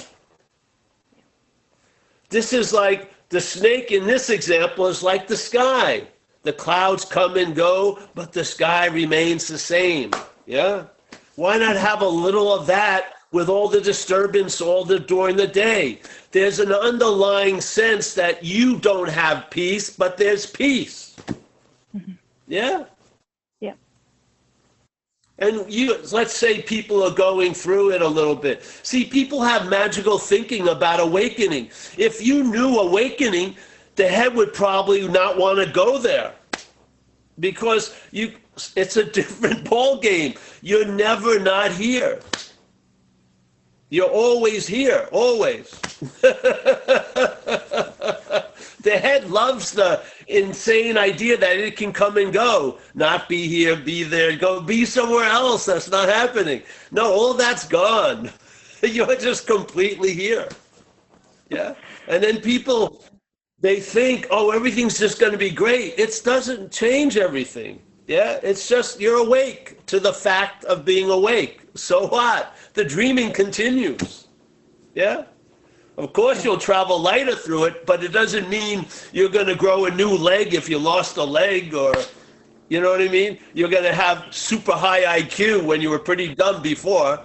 This is like the snake in this example is like the sky. The clouds come and go, but the sky remains the same. Yeah? Why not have a little of that with all the disturbance during the day? There's an underlying sense that you don't have peace, but there's peace. Yeah? Yeah. And let's say people are going through it a little bit. See, people have magical thinking about awakening. If you knew awakening, the head would probably not want to go there because it's a different ball game. You're never not here. You're always here, always. The head loves the insane idea that it can come and go, not be here, be there, go be somewhere else. That's not happening. No, all that's gone. You're just completely here. Yeah. And then people, they think, oh, everything's just going to be great. It doesn't change everything. Yeah. It's just you're awake to the fact of being awake. So what? The dreaming continues. Yeah. Of course, you'll travel lighter through it, but it doesn't mean you're going to grow a new leg if you lost a leg or, you know what I mean? You're going to have super high IQ when you were pretty dumb before.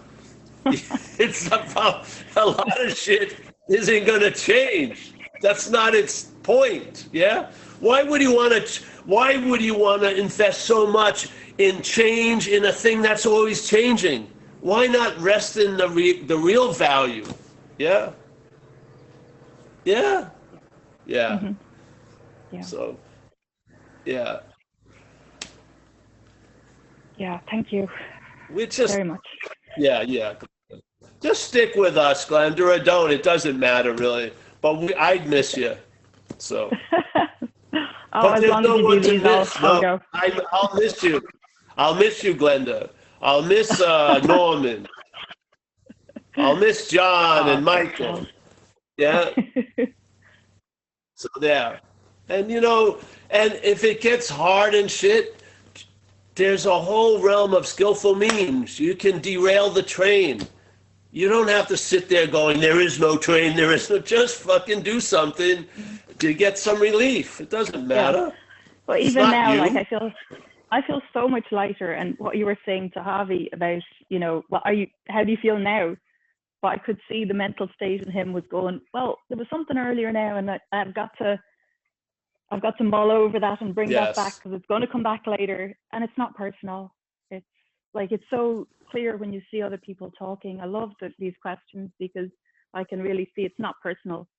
It's about a lot of shit isn't going to change. That's not its point. Yeah. Why would you want to invest so much in change in a thing that's always changing? Why not rest in the real value? Yeah. Yeah. Yeah. Mm-hmm. Yeah. So, yeah. Yeah. Thank you We just, very much. yeah. Just stick with us, Glenda, or don't. It doesn't matter, really. But I'd miss you. So. Oh, as long as you do these, I'll go. I'll miss you. I'll miss you, Glenda. I'll miss Norman. I'll miss John and Michael. Yeah. So there. And and if it gets hard and shit, there's a whole realm of skillful means. You can derail the train. You don't have to sit there going, there is no train, there is no, just fucking do something to get some relief. It doesn't matter. Yeah. Well, even now, like I feel so much lighter. And what you were saying to Javi about, how do you feel now? But I could see the mental state in him was going, well, there was something earlier now, and I've got to mull over that and bring that back because it's going to come back later, and it's not personal. It's like it's so clear when you see other people talking. I love these questions because I can really see it's not personal,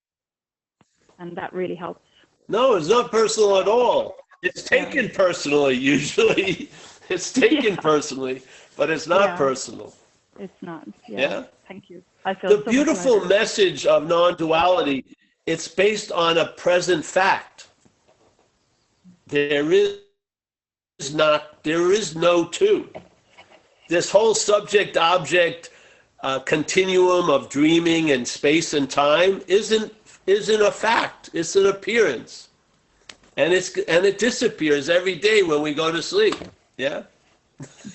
and that really helps. No, it's not personal at all. It's taken personally usually. It's taken personally, but it's not personal. It's not. Yeah. Thank you. I feel the beautiful message of non-duality, it's based on a present fact. There is no two. This whole subject-object continuum of dreaming and space and time isn't a fact. It's an appearance, and it disappears every day when we go to sleep. Yeah,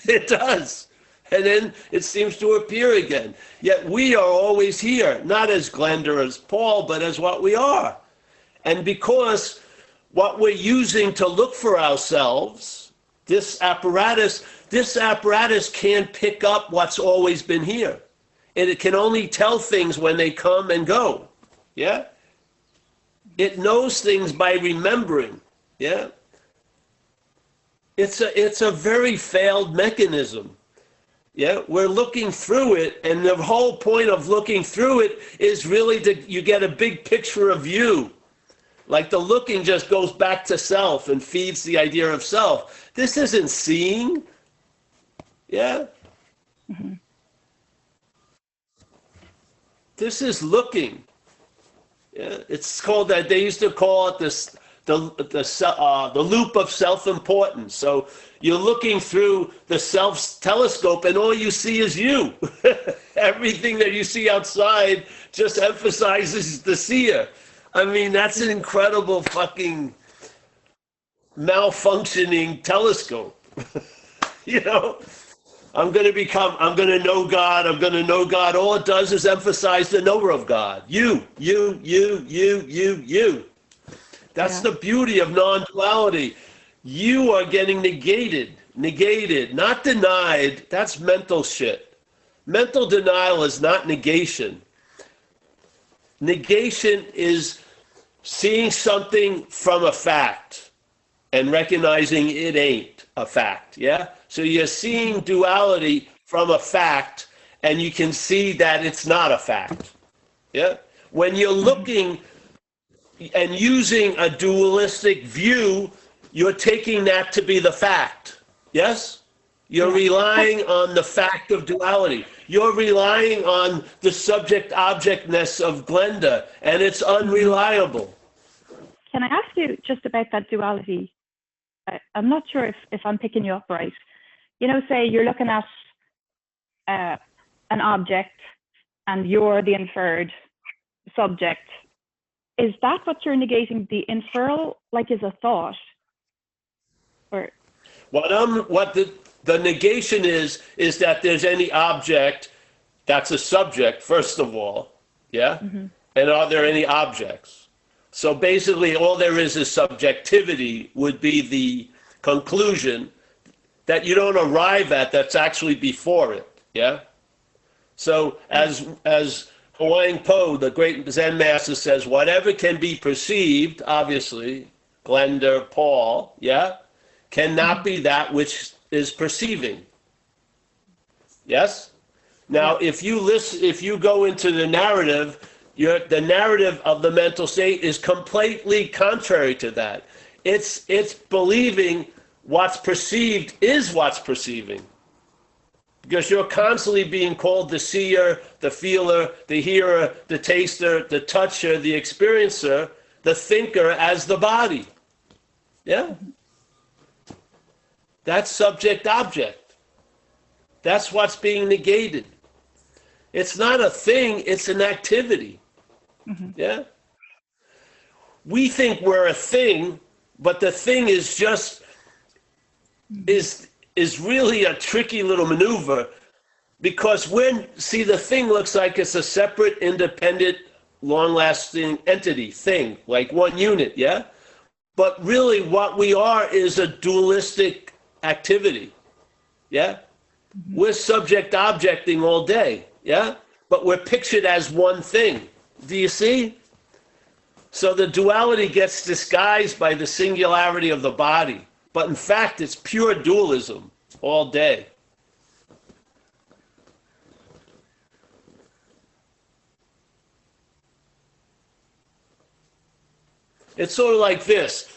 it does. And then it seems to appear again. Yet we are always here, not as Glenda or as Paul, but as what we are. And because what we're using to look for ourselves, this apparatus can't pick up what's always been here. And it can only tell things when they come and go. Yeah? It knows things by remembering. Yeah? It's a very failed mechanism. Yeah, we're looking through it, and the whole point of looking through it is really you get a big picture of you. Like the looking just goes back to self and feeds the idea of self. This isn't seeing. Yeah. Mm-hmm. This is looking. Yeah, it's called that. They used to call it the loop of self-importance. So you're looking through the self-telescope and all you see is you. Everything that you see outside just emphasizes the seer. I mean, that's an incredible fucking malfunctioning telescope. You know, I'm going to know God. I'm going to know God. All it does is emphasize the knower of God. You. That's the beauty of non-duality. You are getting negated, not denied. That's mental shit. Mental denial is not negation. Negation is seeing something from a fact and recognizing it ain't a fact, yeah? So you're seeing duality from a fact, and you can see that it's not a fact, yeah? When you're looking and using a dualistic view, you're taking that to be the fact, yes? You're relying on the fact of duality. You're relying on the subject-objectness of Glenda, and it's unreliable. Can I ask you just about that duality? I'm not sure if I'm picking you up right. You know, say you're looking at an object and you're the inferred subject. Is that what you're negating? The inferral, like, is a thought? Or What the negation is that there's any object that's a subject, first of all, yeah? Mm-hmm. And are there any objects? So basically all there is subjectivity would be the conclusion that you don't arrive at that's actually before it, yeah? So as Huang Po, the great Zen master, says, whatever can be perceived, obviously, Glenda, Paul, yeah, cannot be that which is perceiving. Yes? Now, if you go into the narrative, the narrative of the mental state is completely contrary to that. It's believing what's perceived is what's perceiving. Because you're constantly being called the seer, the feeler, the hearer, the taster, the toucher, the experiencer, the thinker as the body. Yeah? That's subject-object. That's what's being negated. It's not a thing, it's an activity. Mm-hmm. Yeah? We think we're a thing, but the thing is just, is really a tricky little maneuver, because the thing looks like it's a separate, independent, long-lasting entity, thing, like one unit, yeah? But really what we are is a dualistic activity, yeah? Mm-hmm. We're subject-objecting all day, yeah? But we're pictured as one thing. Do you see? So the duality gets disguised by the singularity of the body. But in fact, it's pure dualism all day. It's sort of like this.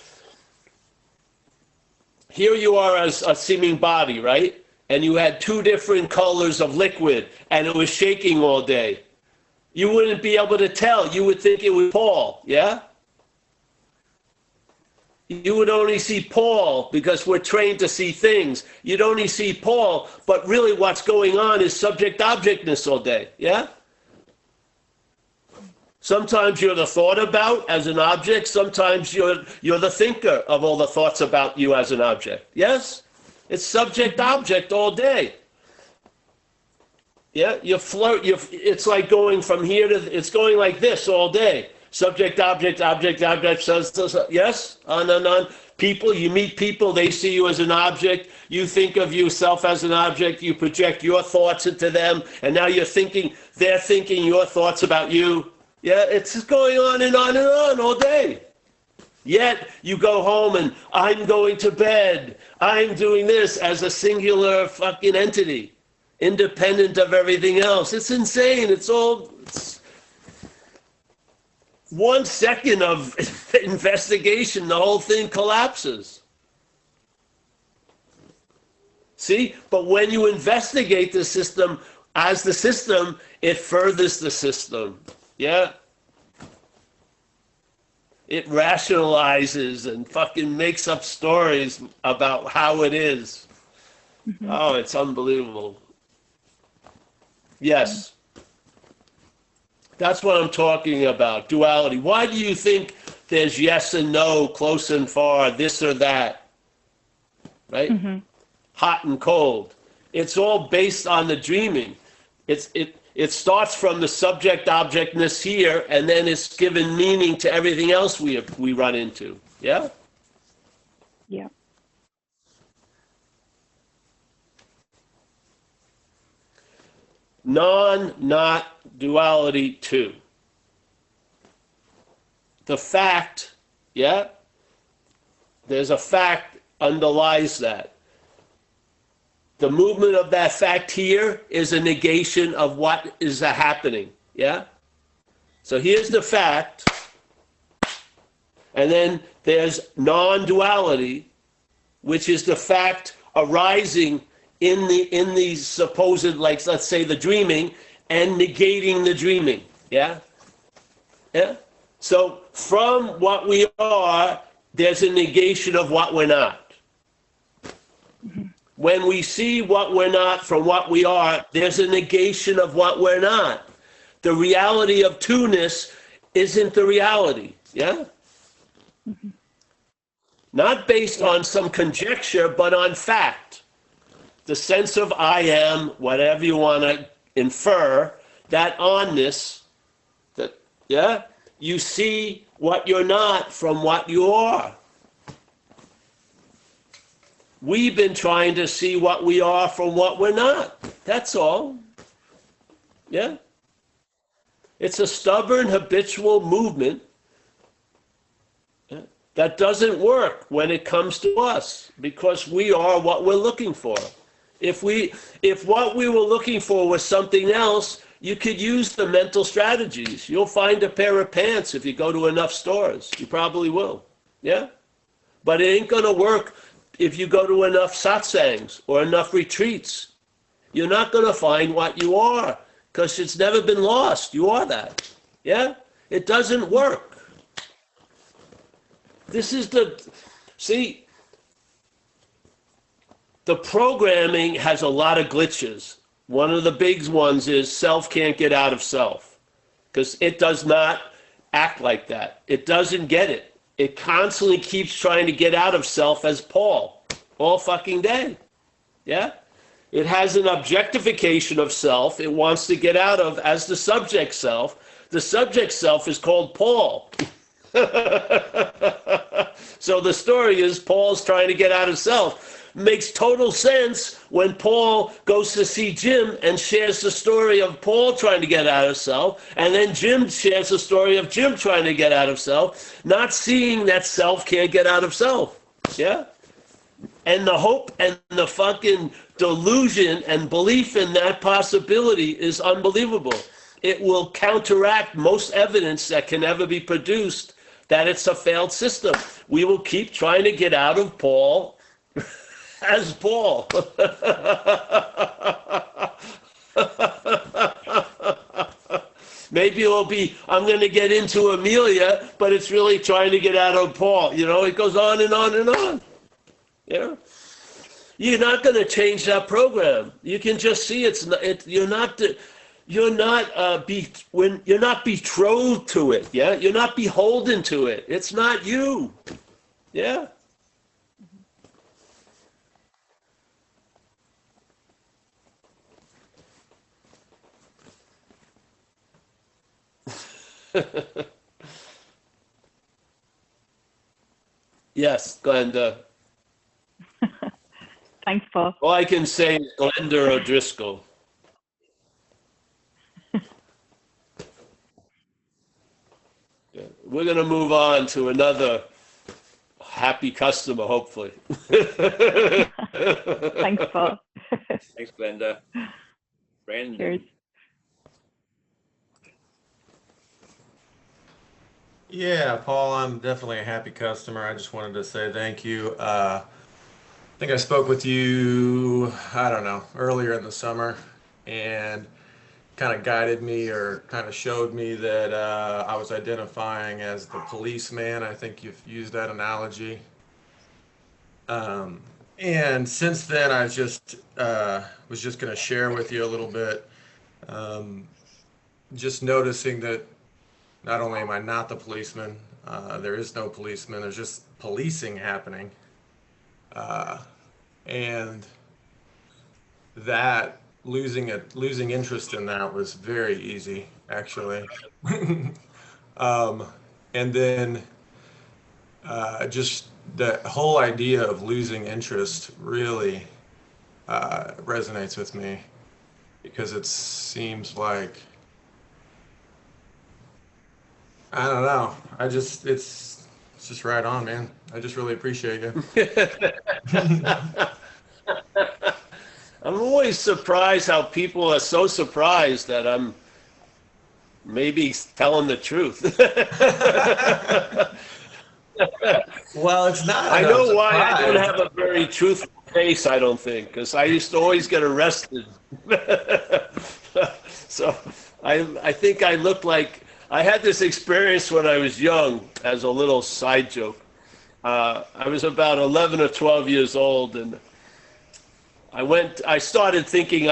Here you are as a seeming body, right? And you had two different colors of liquid, and it was shaking all day. You wouldn't be able to tell. You would think it was Paul, yeah? You would only see Paul because we're trained to see things. You'd only see Paul, but really what's going on is subject-objectness all day, yeah? Sometimes you're the thought about as an object. Sometimes you're the thinker of all the thoughts about you as an object, yes? It's subject-object all day. Yeah, it's like going from here to, it's going like this all day. Subject, object, yes? On and on. People, you meet people, they see you as an object. You think of yourself as an object. You project your thoughts into them. And now they're thinking your thoughts about you. Yeah, it's just going on and on and on all day. Yet you go home and I'm going to bed. I'm doing this as a singular fucking entity, independent of everything else. It's insane. It's 1 second of investigation, the whole thing collapses. See? But when you investigate the system as the system, it furthers the system. Yeah? It rationalizes and fucking makes up stories about how it is. Mm-hmm. Oh, it's unbelievable. Yes. That's what I'm talking about, duality. Why do you think there's yes and no, close and far, this or that, right? Mm-hmm. Hot and cold. It's all based on the dreaming. It starts from the subject-objectness here, and then it's given meaning to everything else we run into. Yeah? Yeah. Not duality 2. The fact, yeah? There's a fact underlies that. The movement of that fact here is a negation of what is happening, yeah? So here's the fact, and then there's non-duality, which is the fact arising in the supposed, like, let's say, the dreaming, and negating the dreaming, yeah? Yeah? So from what we are, there's a negation of what we're not. When we see what we're not from what we are, there's a negation of what we're not. The reality of two-ness isn't the reality, yeah? Mm-hmm. Not based on some conjecture, but on fact. The sense of I am, whatever you want to infer, that onness, that, yeah? You see what you're not from what you are. We've been trying to see what we are from what we're not. That's all. Yeah? It's a stubborn, habitual movement that doesn't work when it comes to us, because we are what we're looking for. If what we were looking for was something else, you could use the mental strategies. You'll find a pair of pants if you go to enough stores. You probably will. Yeah? But it ain't going to work if you go to enough satsangs or enough retreats. You're not going to find what you are, because it's never been lost. You are that. Yeah? It doesn't work. This is see, the programming has a lot of glitches. One of the big ones is self can't get out of self, because it does not act like that. It doesn't get it. It constantly keeps trying to get out of self as Paul, all fucking day. Yeah? It has an objectification of self it wants to get out of as the subject self. The subject self is called Paul. So the story is Paul's trying to get out of self. Makes total sense when Paul goes to see Jim and shares the story of Paul trying to get out of self, and then Jim shares the story of Jim trying to get out of self, not seeing that self can't get out of self. Yeah? And the hope and the fucking delusion and belief in that possibility is unbelievable. It will counteract most evidence that can ever be produced that it's a failed system. We will keep trying to get out of Paul as Paul. Maybe it'll be, I'm going to get into Amelia, but it's really trying to get out of Paul. You know, it goes on and on and on. Yeah, you're not going to change that program. You can just see you're not betrothed to it. Yeah, you're not beholden to it. It's not you. Yeah. Yes, Glenda. Thanks, Paul. All I can say is Glenda O'Driscoll. Yeah. We're going to move on to another happy customer, hopefully. Thanks, Paul. Thanks, Glenda. Brandon. Cheers. Yeah, Paul, I'm definitely a happy customer. I just wanted to say thank you. I think I spoke with you, I don't know, earlier in the summer, and kind of guided me or kind of showed me that I was identifying as the policeman. I think you've used that analogy. And since then, I just was just going to share with you a little bit. just noticing that not only am I not the policeman, there is no policeman, there's just policing happening. And that losing interest in that was very easy, actually. And then just the whole idea of losing interest really resonates with me, because it seems like, I don't know, it's just right on, man. I just really appreciate you. I'm always surprised how people are so surprised that I'm maybe telling the truth. Well, it's not. I know why I don't have a very truthful face, I don't think, because I used to always get arrested. So I think I looked like, I had this experience when I was young, as a little side joke. I was about 11 or 12 years old, and I started thinking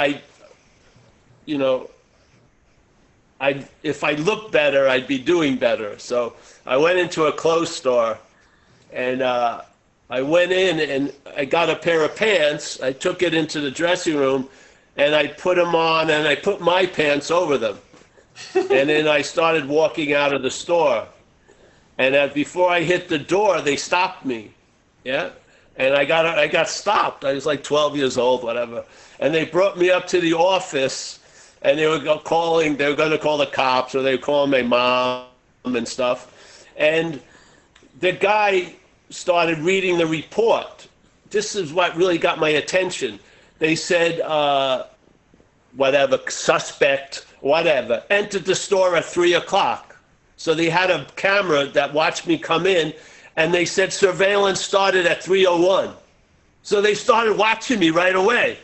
if I looked better, I'd be doing better. So I went into a clothes store, and I went in and I got a pair of pants. I took it into the dressing room, and I put them on, and I put my pants over them. And then I started walking out of the store. And before I hit the door, they stopped me. Yeah. And I got stopped. I was like 12 years old, whatever. And they brought me up to the office, and they were going to call the cops, or they were calling my mom and stuff. And the guy started reading the report. This is what really got my attention. They said, suspect, whatever, entered the store at 3 o'clock. So they had a camera that watched me come in, and they said surveillance started at 3:01. So they started watching me right away.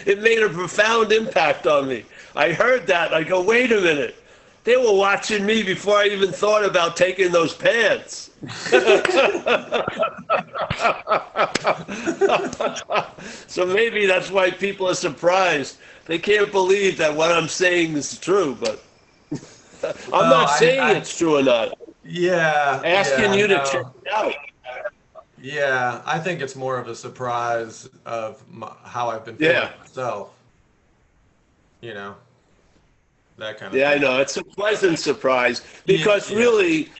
It made a profound impact on me. I heard that. I go, wait a minute. They were watching me before I even thought about taking those pants. So maybe that's why people are surprised. They can't believe that what I'm saying is true, but I'm not saying it's true or not. Yeah. Asking you to check it out. Yeah, I think it's more of a surprise of how I've been feeling myself. You know, that kind of thing. I know. It's a pleasant surprise, because really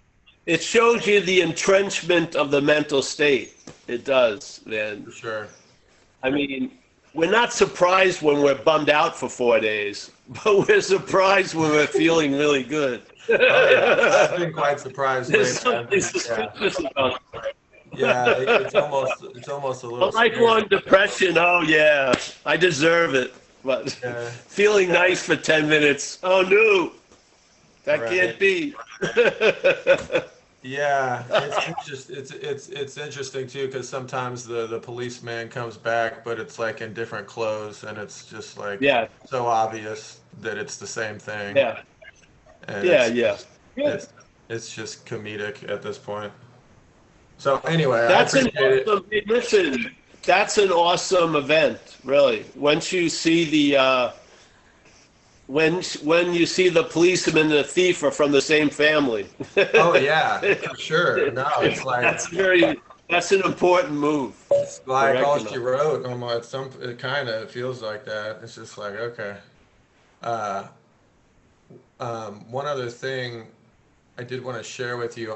it shows you the entrenchment of the mental state. It does, man. For sure. I mean, we're not surprised when we're bummed out for 4 days, but we're surprised when we're feeling really good. Oh, yeah. I've been quite surprised There's lately. something suspicious about it. Yeah, it's almost a little A lifelong depression, oh yeah, I deserve it. But feeling nice for 10 minutes, oh no, that can't be. Yeah, it's interesting too, because sometimes the policeman comes back, but it's like in different clothes, and it's just like so obvious that it's the same thing. Yeah. And it's just comedic at this point. So anyway, that's I appreciate it. Listen, that's an awesome event, really. Once you see the when you see the policeman and the thief are from the same family. Oh yeah, for sure. No, it's like that's an important move. It's like all she wrote. It kind of feels like that. It's just like, okay. One other thing I did want to share with you.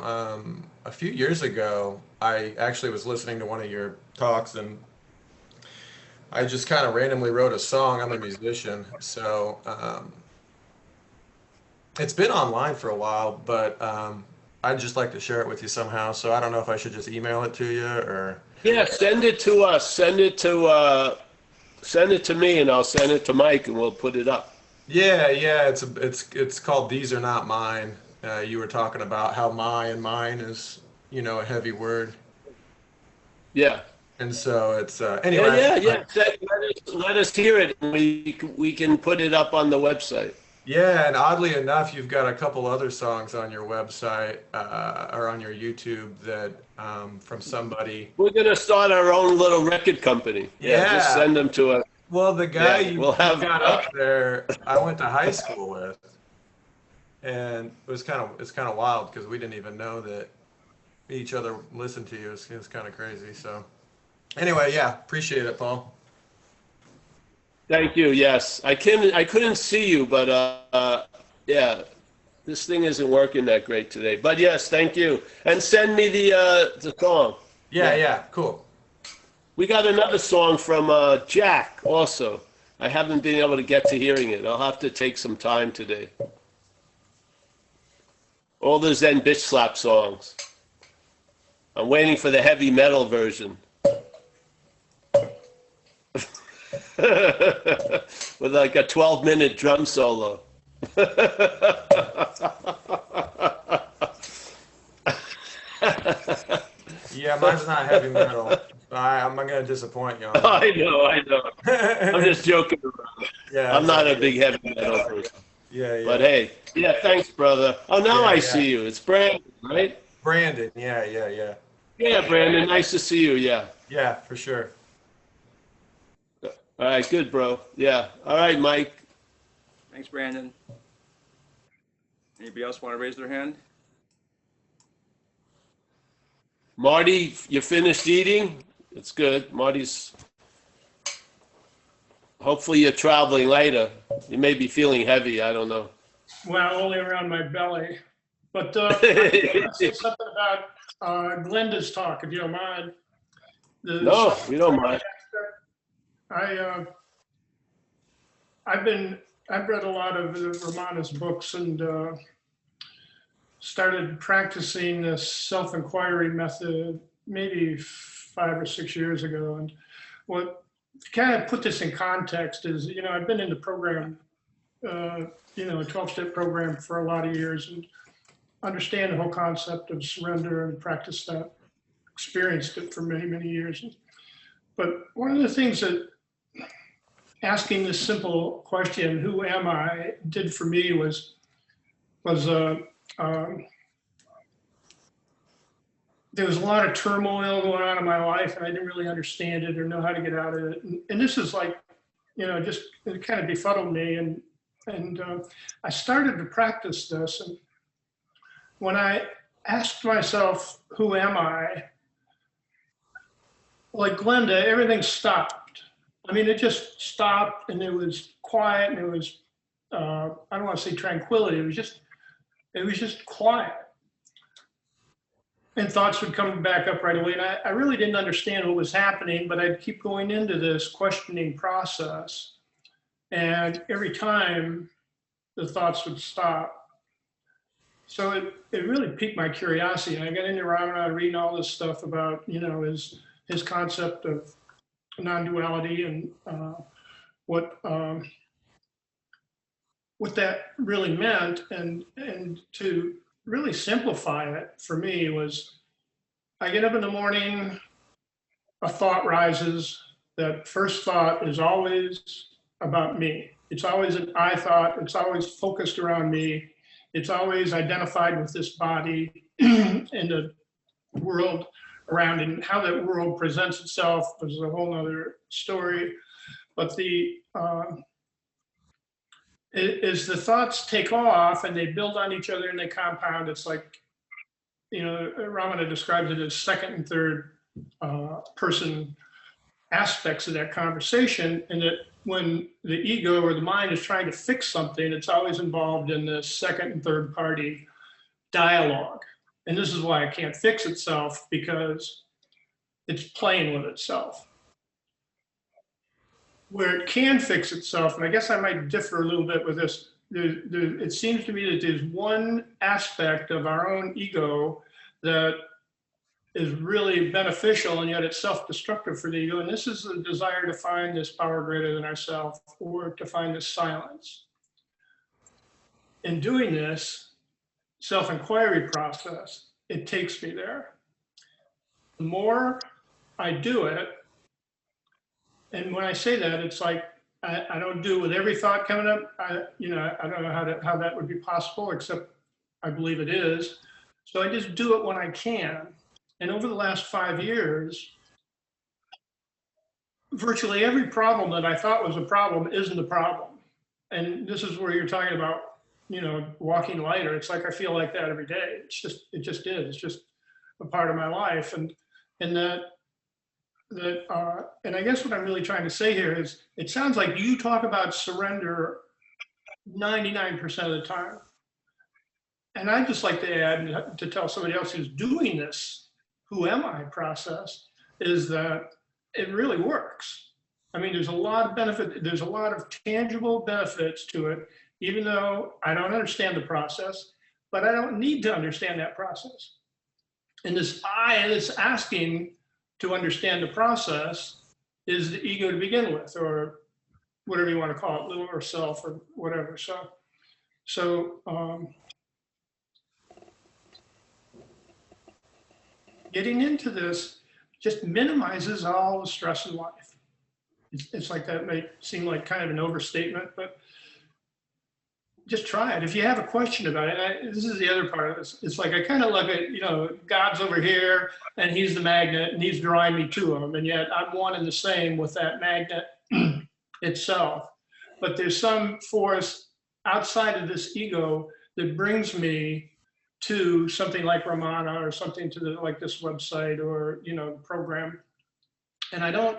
A few years ago, I actually was listening to one of your talks, and I just kind of randomly wrote a song. I'm a musician, so it's been online for a while, but I'd just like to share it with you somehow. So I don't know if I should just email it to you or. Yeah, send it to us. Send it to me, and I'll send it to Mike, and we'll put it up. Yeah. It's called "These Are Not Mine." You were talking about how mine is, a heavy word. Yeah. And so it's anyway. Yeah. Let us hear it, and we can put it up on the website. Yeah, and oddly enough, you've got a couple other songs on your website or on your YouTube that from somebody. We're gonna start our own little record company. Yeah, just send them to us. Well, the guy Yeah, you we'll have- got up there, I went to high school with, and it's kind of wild because we didn't even know that each other listened to you. It's kind of crazy. So, anyway, yeah, appreciate it, Paul. Thank you. Yes, I couldn't see you, but yeah, this thing isn't working that great today. But yes, thank you, and send me the song. Yeah, cool. We got another song from Jack also. I haven't been able to get to hearing it. I'll have to take some time today. All the Zen bitch slap songs. I'm waiting for the heavy metal version. With like a 12-minute drum solo. Yeah, mine's not heavy metal. I'm not gonna disappoint you on that. I know. I'm just joking around. Yeah, I'm not a okay. big heavy metal person. Yeah. But hey, yeah, thanks, brother. Oh, now Yeah, I yeah. see you. It's Brandon, right? Brandon, yeah. Yeah, Brandon, nice to see you, yeah. Yeah, for sure. All right, good, bro. Yeah. All right, Mike. Thanks, Brandon. Anybody else want to raise their hand? Marty, you finished eating? It's good. Marty's, hopefully you're traveling later. You may be feeling heavy, I don't know. Well, only around my belly. But I want to say something about Glenda's talk, if you don't mind. No, we don't mind. I've read a lot of Romana's books and started practicing this self-inquiry method maybe 5 or 6 years ago. And what kind of put this in context is, I've been in the program, a 12-step program for a lot of years and understand the whole concept of surrender and practice that, experienced it for many, many years. But one of the things that asking this simple question, who am I, did for me was there was a lot of turmoil going on in my life and I didn't really understand it or know how to get out of it. And this is like, just it kind of befuddled me. And I started to practice this. And when I asked myself, who am I? Like Glenda, everything stopped. I mean, it just stopped and it was quiet and it was, I don't want to say tranquility. It was just quiet. And thoughts would come back up right away. And I really didn't understand what was happening, but I'd keep going into this questioning process. And every time the thoughts would stop. So it really piqued my curiosity. And I got into Ramana reading all this stuff about, his concept of non-duality and what that really meant. And to really simplify it for me was, I get up in the morning, a thought rises. That first thought is always about me. It's always an I thought. It's always focused around me. It's always identified with this body and the world around it. And how that world presents itself is a whole nother story. But as the thoughts take off and they build on each other and they compound, it's like, Ramana describes it as second and third person aspects of that conversation. And that when the ego or the mind is trying to fix something, it's always involved in this second and third party dialogue. And this is why it can't fix itself, because it's playing with itself. Where it can fix itself, and I guess I might differ a little bit with this, it seems to me that there's one aspect of our own ego that is really beneficial, and yet it's self-destructive for the ego, and this is the desire to find this power greater than ourselves, or to find this silence. In doing this self-inquiry process, it takes me there. The more I do it, and when I say that, it's like, I don't do it with every thought coming up. I don't know how that would be possible, except I believe it is. So I just do it when I can. And over the last 5 years, virtually every problem that I thought was a problem isn't a problem. And this is where you're talking about, walking lighter. It's like I feel like that every day. It just is. It's just a part of my life. And and I guess what I'm really trying to say here is, it sounds like you talk about surrender 99% of the time. And I'd just like to add, to tell somebody else who's doing this, who am I process, is that it really works. I mean, there's a lot of benefit, there's a lot of tangible benefits to it, even though I don't understand the process, but I don't need to understand that process. And this asking to understand the process is the ego to begin with, or whatever you want to call it, little or self or whatever. So getting into this just minimizes all the stress in life. It's like, that may seem like kind of an overstatement, but just try it. If you have a question about it, this is the other part of this. It's like, I kind of look at, God's over here and he's the magnet and he's drawing me to him. And yet I'm one and the same with that magnet itself. But there's some force outside of this ego that brings me to something like Ramana, or something like this website, or, the program. And I don't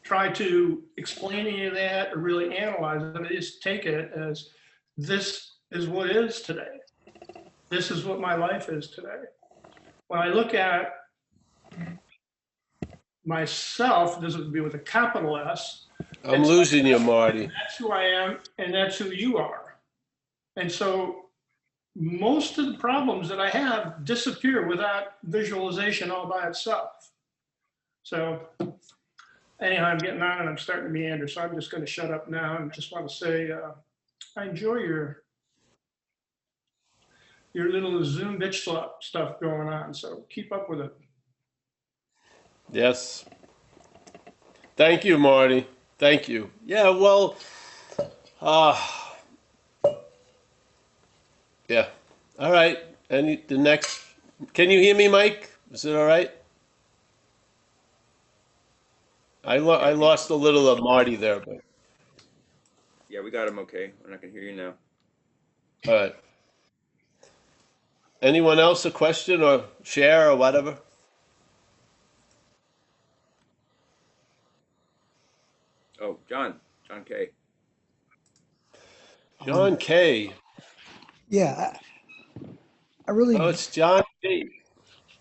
try to explain any of that or really analyze it. I just take it as, this is what is today. This is what my life is today. When I look at myself, this would be with a capital S. I'm losing you, Marty. That's who I am, and that's who you are. And so most of the problems that I have disappear with that visualization all by itself. So anyhow, I'm getting on and I'm starting to meander, so I'm just going to shut up now and just want to say, I enjoy your little Zoom bitch slap stuff going on, so keep up with it. Yes. Thank you, Marty. Thank you. Yeah, well, yeah. All right. And the next, can you hear me, Mike? Is it all right? I lost a little of Marty there, but. Yeah, we got him okay. And I can hear you now. All right. Anyone else a question or share or whatever? Oh, John K. John K. Yeah, I really, Oh, it's John K.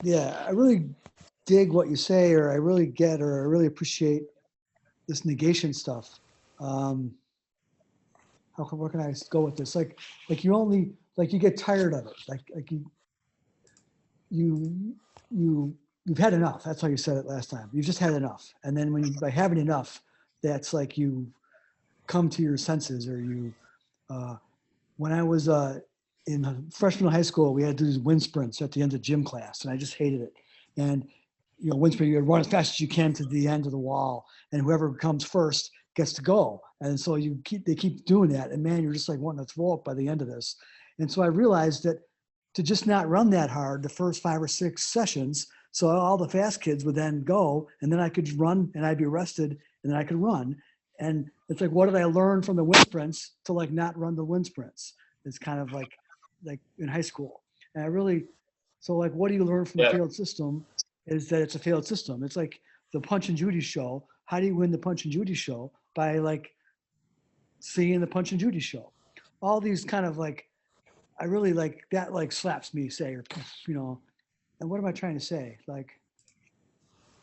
yeah, I really dig what you say, or I really get, or I really appreciate this negation stuff. Where can I go with this? Like you get tired of it. Like you've had enough. That's how you said it last time. You've just had enough. And then by having enough, that's like you come to your senses, or you, when I was in freshman high school, we had to do these wind sprints at the end of gym class, and I just hated it. And wind sprint, you run as fast as you can to the end of the wall, and whoever comes first gets to go. And so they keep doing that, and man, you're just like wanting to throw up by the end of this. And so I realized that to just not run that hard the first 5 or 6 sessions, so all the fast kids would then go, and then I could run, and I'd be rested, and then I could run. And it's like, what did I learn from the wind sprints to like not run the wind sprints? It's kind of like in high school. And I really, so like, what do you learn from the failed system is that it's a failed system. It's like the Punch and Judy show. How do you win the Punch and Judy show? By like seeing the Punch and Judy show. All these kind of like, I really like that, like slaps me, say, or, and what am I trying to say? Like,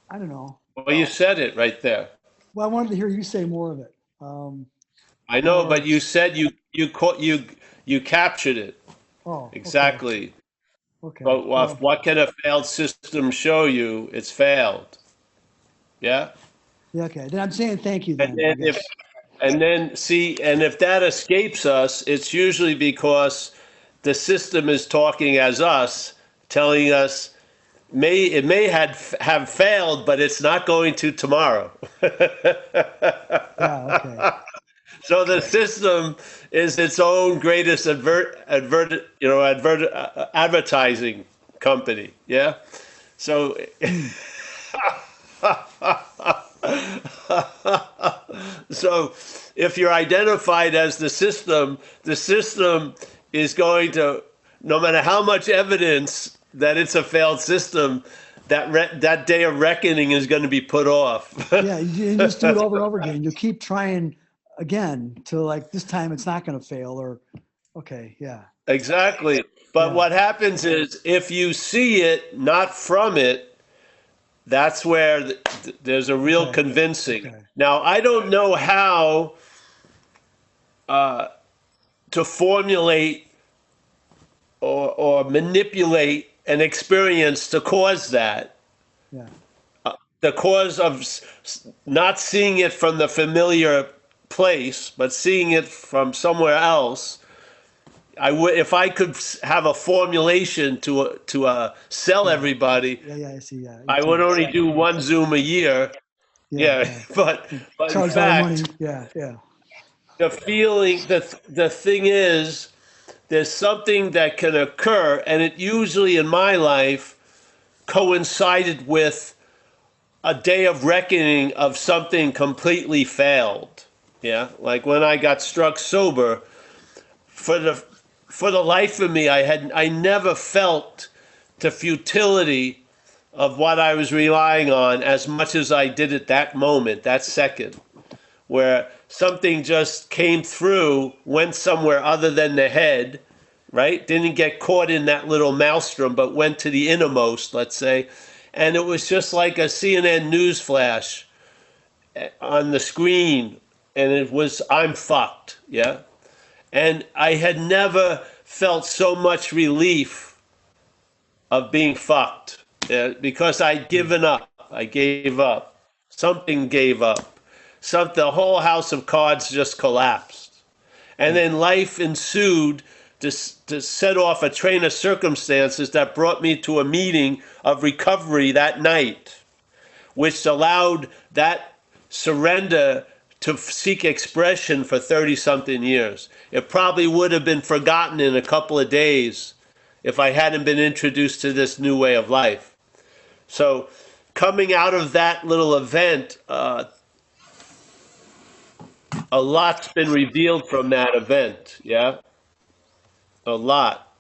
I don't know. Well, you said it right there. Well, I wanted to hear you say more of it. I know, but you said you captured it. Oh, exactly. Okay. But what can a failed system show you? It's failed. Yeah. Yeah. Okay. Then I'm saying thank you. Then, and if that escapes us, it's usually because the system is talking as us, telling us it may have failed, but it's not going to tomorrow. Yeah. Okay. So the system is its own greatest advertising company. Yeah. So So if you're identified as the system is going to, no matter how much evidence that it's a failed system, that day of reckoning is going to be put off. Yeah, you just do it over and over again. You keep trying again to like, this time it's not going to fail, or, okay, yeah. Exactly. But Yeah. what happens is if you see it, not from it, that's where there's a real Okay. convincing. Okay. Now, I don't know how to formulate or manipulate an experience to cause that. Yeah. The cause of not seeing it from the familiar place, but seeing it from somewhere else. I would, if I could have a formulation to sell everybody, Yeah, I see. Yeah. I would only do one Zoom a year. Yeah. But in Charge a lot of money. fact, Yeah. the feeling, the thing is, there's something that can occur, and it usually in my life coincided with a day of reckoning of something completely failed. Yeah, like when I got struck sober, for the life of me, I never felt the futility of what I was relying on as much as I did at that moment, that second, where something just came through, went somewhere other than the head, right? Didn't get caught in that little maelstrom, but went to the innermost, let's say. And it was just like a CNN news flash on the screen, and it was, I'm fucked, yeah? And I had never felt so much relief of being fucked, because I'd given up. I gave up. Something gave up. The whole house of cards just collapsed. And then life ensued to set off a train of circumstances that brought me to a meeting of recovery that night, which allowed that surrender to seek expression for 30-something years. It probably would have been forgotten in a couple of days if I hadn't been introduced to this new way of life. So coming out of that little event, a lot's been revealed from that event, yeah? A lot.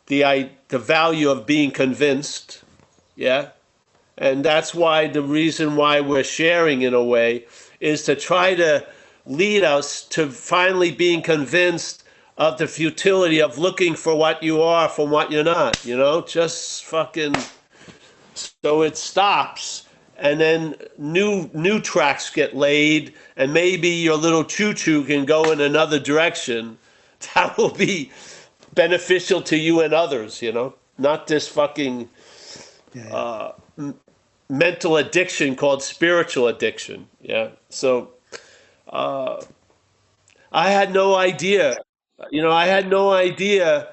The value of being convinced, yeah? And that's why the reason why we're sharing in a way is to try to lead us to finally being convinced of the futility of looking for what you are from what you're not, just fucking, so it stops, and then new tracks get laid, and maybe your little choo-choo can go in another direction that will be beneficial to you and others, not this fucking mental addiction called spiritual addiction. Yeah. So I had no idea. I had no idea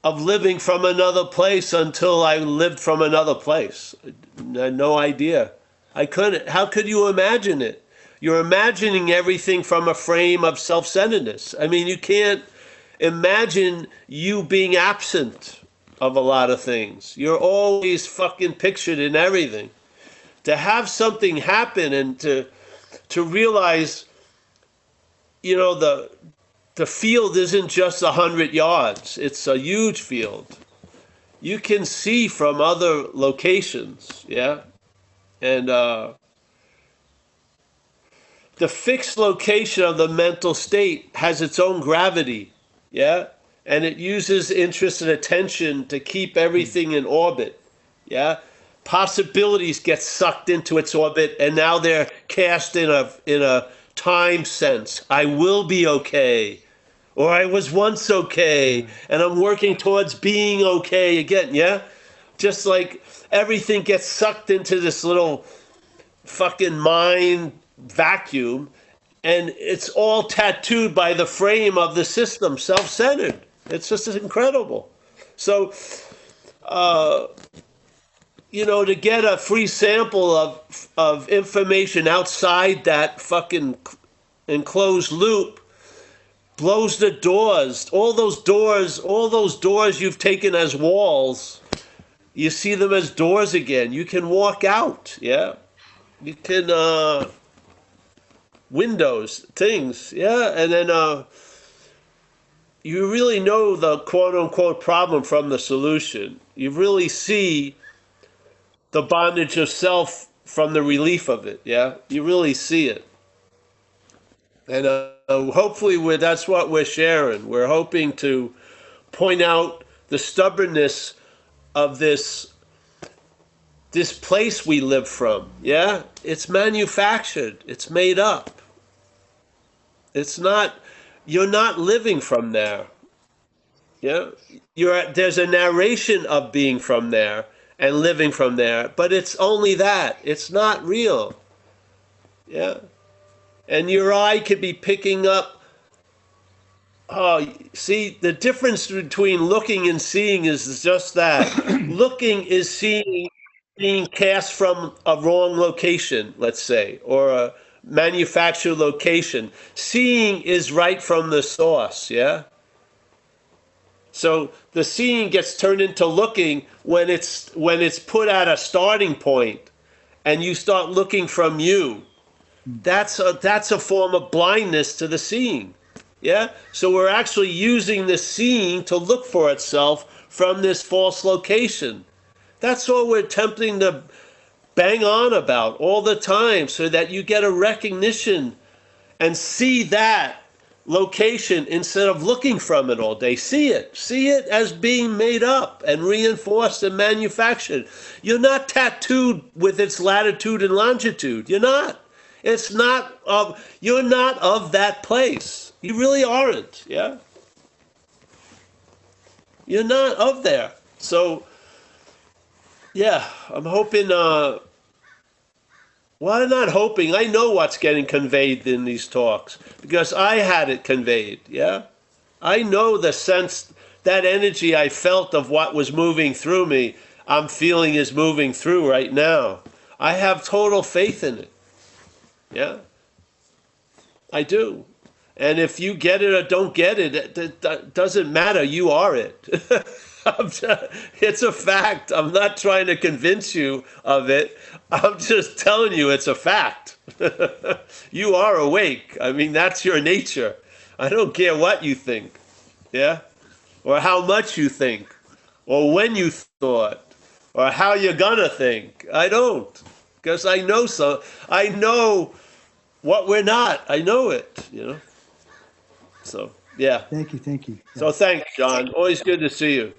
of living from another place until I lived from another place. I had no idea. I couldn't. How could you imagine it? You're imagining everything from a frame of self-centeredness. I mean, you can't imagine you being absent of a lot of things. You're always fucking pictured in everything. To have something happen and to realize, the field isn't just 100 yards. It's a huge field. You can see from other locations, yeah? And the fixed location of the mental state has its own gravity, yeah? And it uses interest and attention to keep everything in orbit, yeah? Possibilities get sucked into its orbit, and now they're cast in a time sense. I will be okay, or I was once okay, and I'm working towards being okay again, yeah? Just like everything gets sucked into this little fucking mind vacuum, and it's all tattooed by the frame of the system, self-centered. It's just incredible. So, to get a free sample of information outside that fucking enclosed loop blows the doors. All those doors you've taken as walls, You see them as doors again. You can walk out. Yeah. You can, windows, things. Yeah. And then, you really know the quote unquote problem from the solution. You really see the bondage of self from the relief of it. Yeah. You really see it. And hopefully that's what we're sharing. We're hoping to point out the stubbornness of this place we live from. Yeah, it's manufactured. It's made up. It's not. You're not living from there. Yeah, there's a narration of being from there and living from there, but it's only that. It's not real. Yeah, and your eye could be picking up. Oh, see, the difference between looking and seeing is just that. Looking is seeing being cast from a wrong location, let's say, or a manufactured location. Seeing is right from the source, yeah? So the seeing gets turned into looking when it's put at a starting point and you start looking from you. That's a form of blindness to the seeing. Yeah? So we're actually using the seeing to look for itself from this false location. That's what we're attempting to bang on about all the time, so that you get a recognition and see that location instead of looking from it all day. See it as being made up and reinforced and manufactured. You're not tattooed with its latitude and longitude. You're not. It's not you're not of that place. You really aren't, yeah? You're not of there. So, yeah, I'm hoping, well, I'm not hoping. I know what's getting conveyed in these talks because I had it conveyed, yeah? I know the sense, that energy I felt of what was moving through me, I'm feeling is moving through right now. I have total faith in it, yeah? I do. And if you get it or don't get it, it doesn't matter. You are it. It's a fact. I'm not trying to convince you of it. I'm just telling you it's a fact. You are awake. I mean, that's your nature. I don't care what you think, yeah? Or how much you think, or when you thought, or how you're gonna think. I don't. Because I know what we're not. I know it, you know? So, yeah. Thank you. Yeah. So thanks, John. Always good to see you.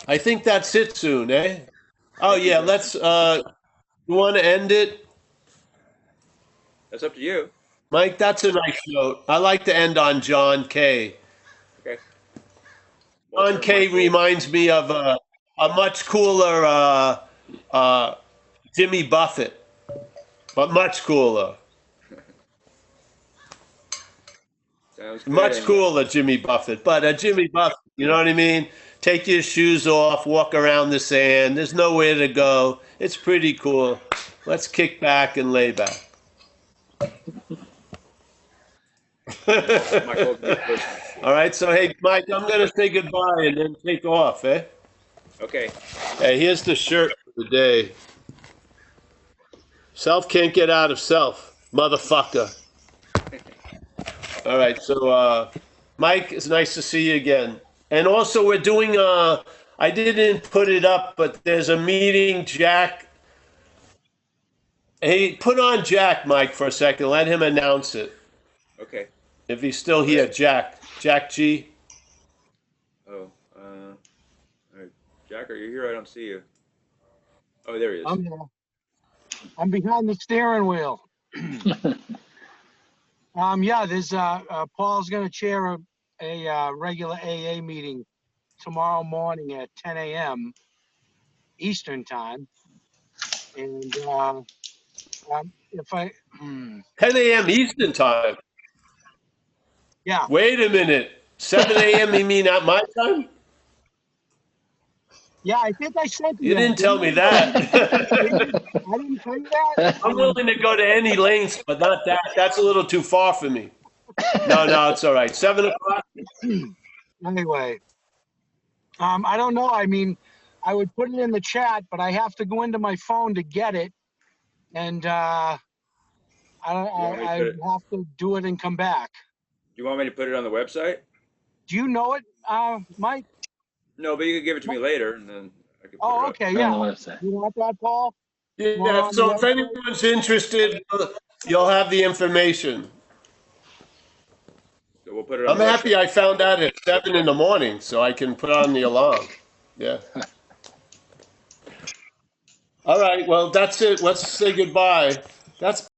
I think that's it soon, eh? Oh, yeah, let's, you want to end it? That's up to you. Mike, that's a nice note. I like to end on John K. Okay. John K reminds me of a much cooler Jimmy Buffett, but much cooler. Sounds good. Much cooler, Jimmy Buffett. But Jimmy Buffett, you know what I mean? Take your shoes off, walk around the sand. There's nowhere to go. It's pretty cool. Let's kick back and lay back. All right, so hey, Mike, I'm going to say goodbye and then take off, eh? Okay. Hey, here's the shirt for the day. Self can't get out of self, motherfucker. All right, so Mike, it's nice to see you again. And also we're doing, I didn't put it up, but there's a meeting, Jack. Hey, put on Jack, Mike, for a second. Let him announce it. Okay. If he's still here, Jack G. Oh, all right. Jack, are you here? I don't see you. Oh, there he is. I'm here. I'm behind the steering wheel. Yeah, there's Paul's going to chair a regular AA meeting tomorrow morning at 10 a.m. Eastern time, and if I 10 a.m. Eastern time. yeah. Wait a minute. 7 a.m. you mean at my time? Yeah, I think I said You didn't tell me that. I didn't tell you that. I'm willing to go to any lengths, but not that. That's a little too far for me. No, it's all right. 7 o'clock? Anyway, I don't know. I mean, I would put it in the chat, but I have to go into my phone to get it. And I want me to I put it? have to do it and come back. You want me to put it on the website? Do you know it, Mike? No, but you could give it to me later, and then I could put it Oh, up. okay, On yeah. the website. You want that, Paul? Yeah, so if anyone's interested, you'll have the information. So we'll put it on I'm the happy website. I found out at 7 in the morning, so I can put on the alarm. Yeah. All right, well, that's it. Let's say goodbye. That's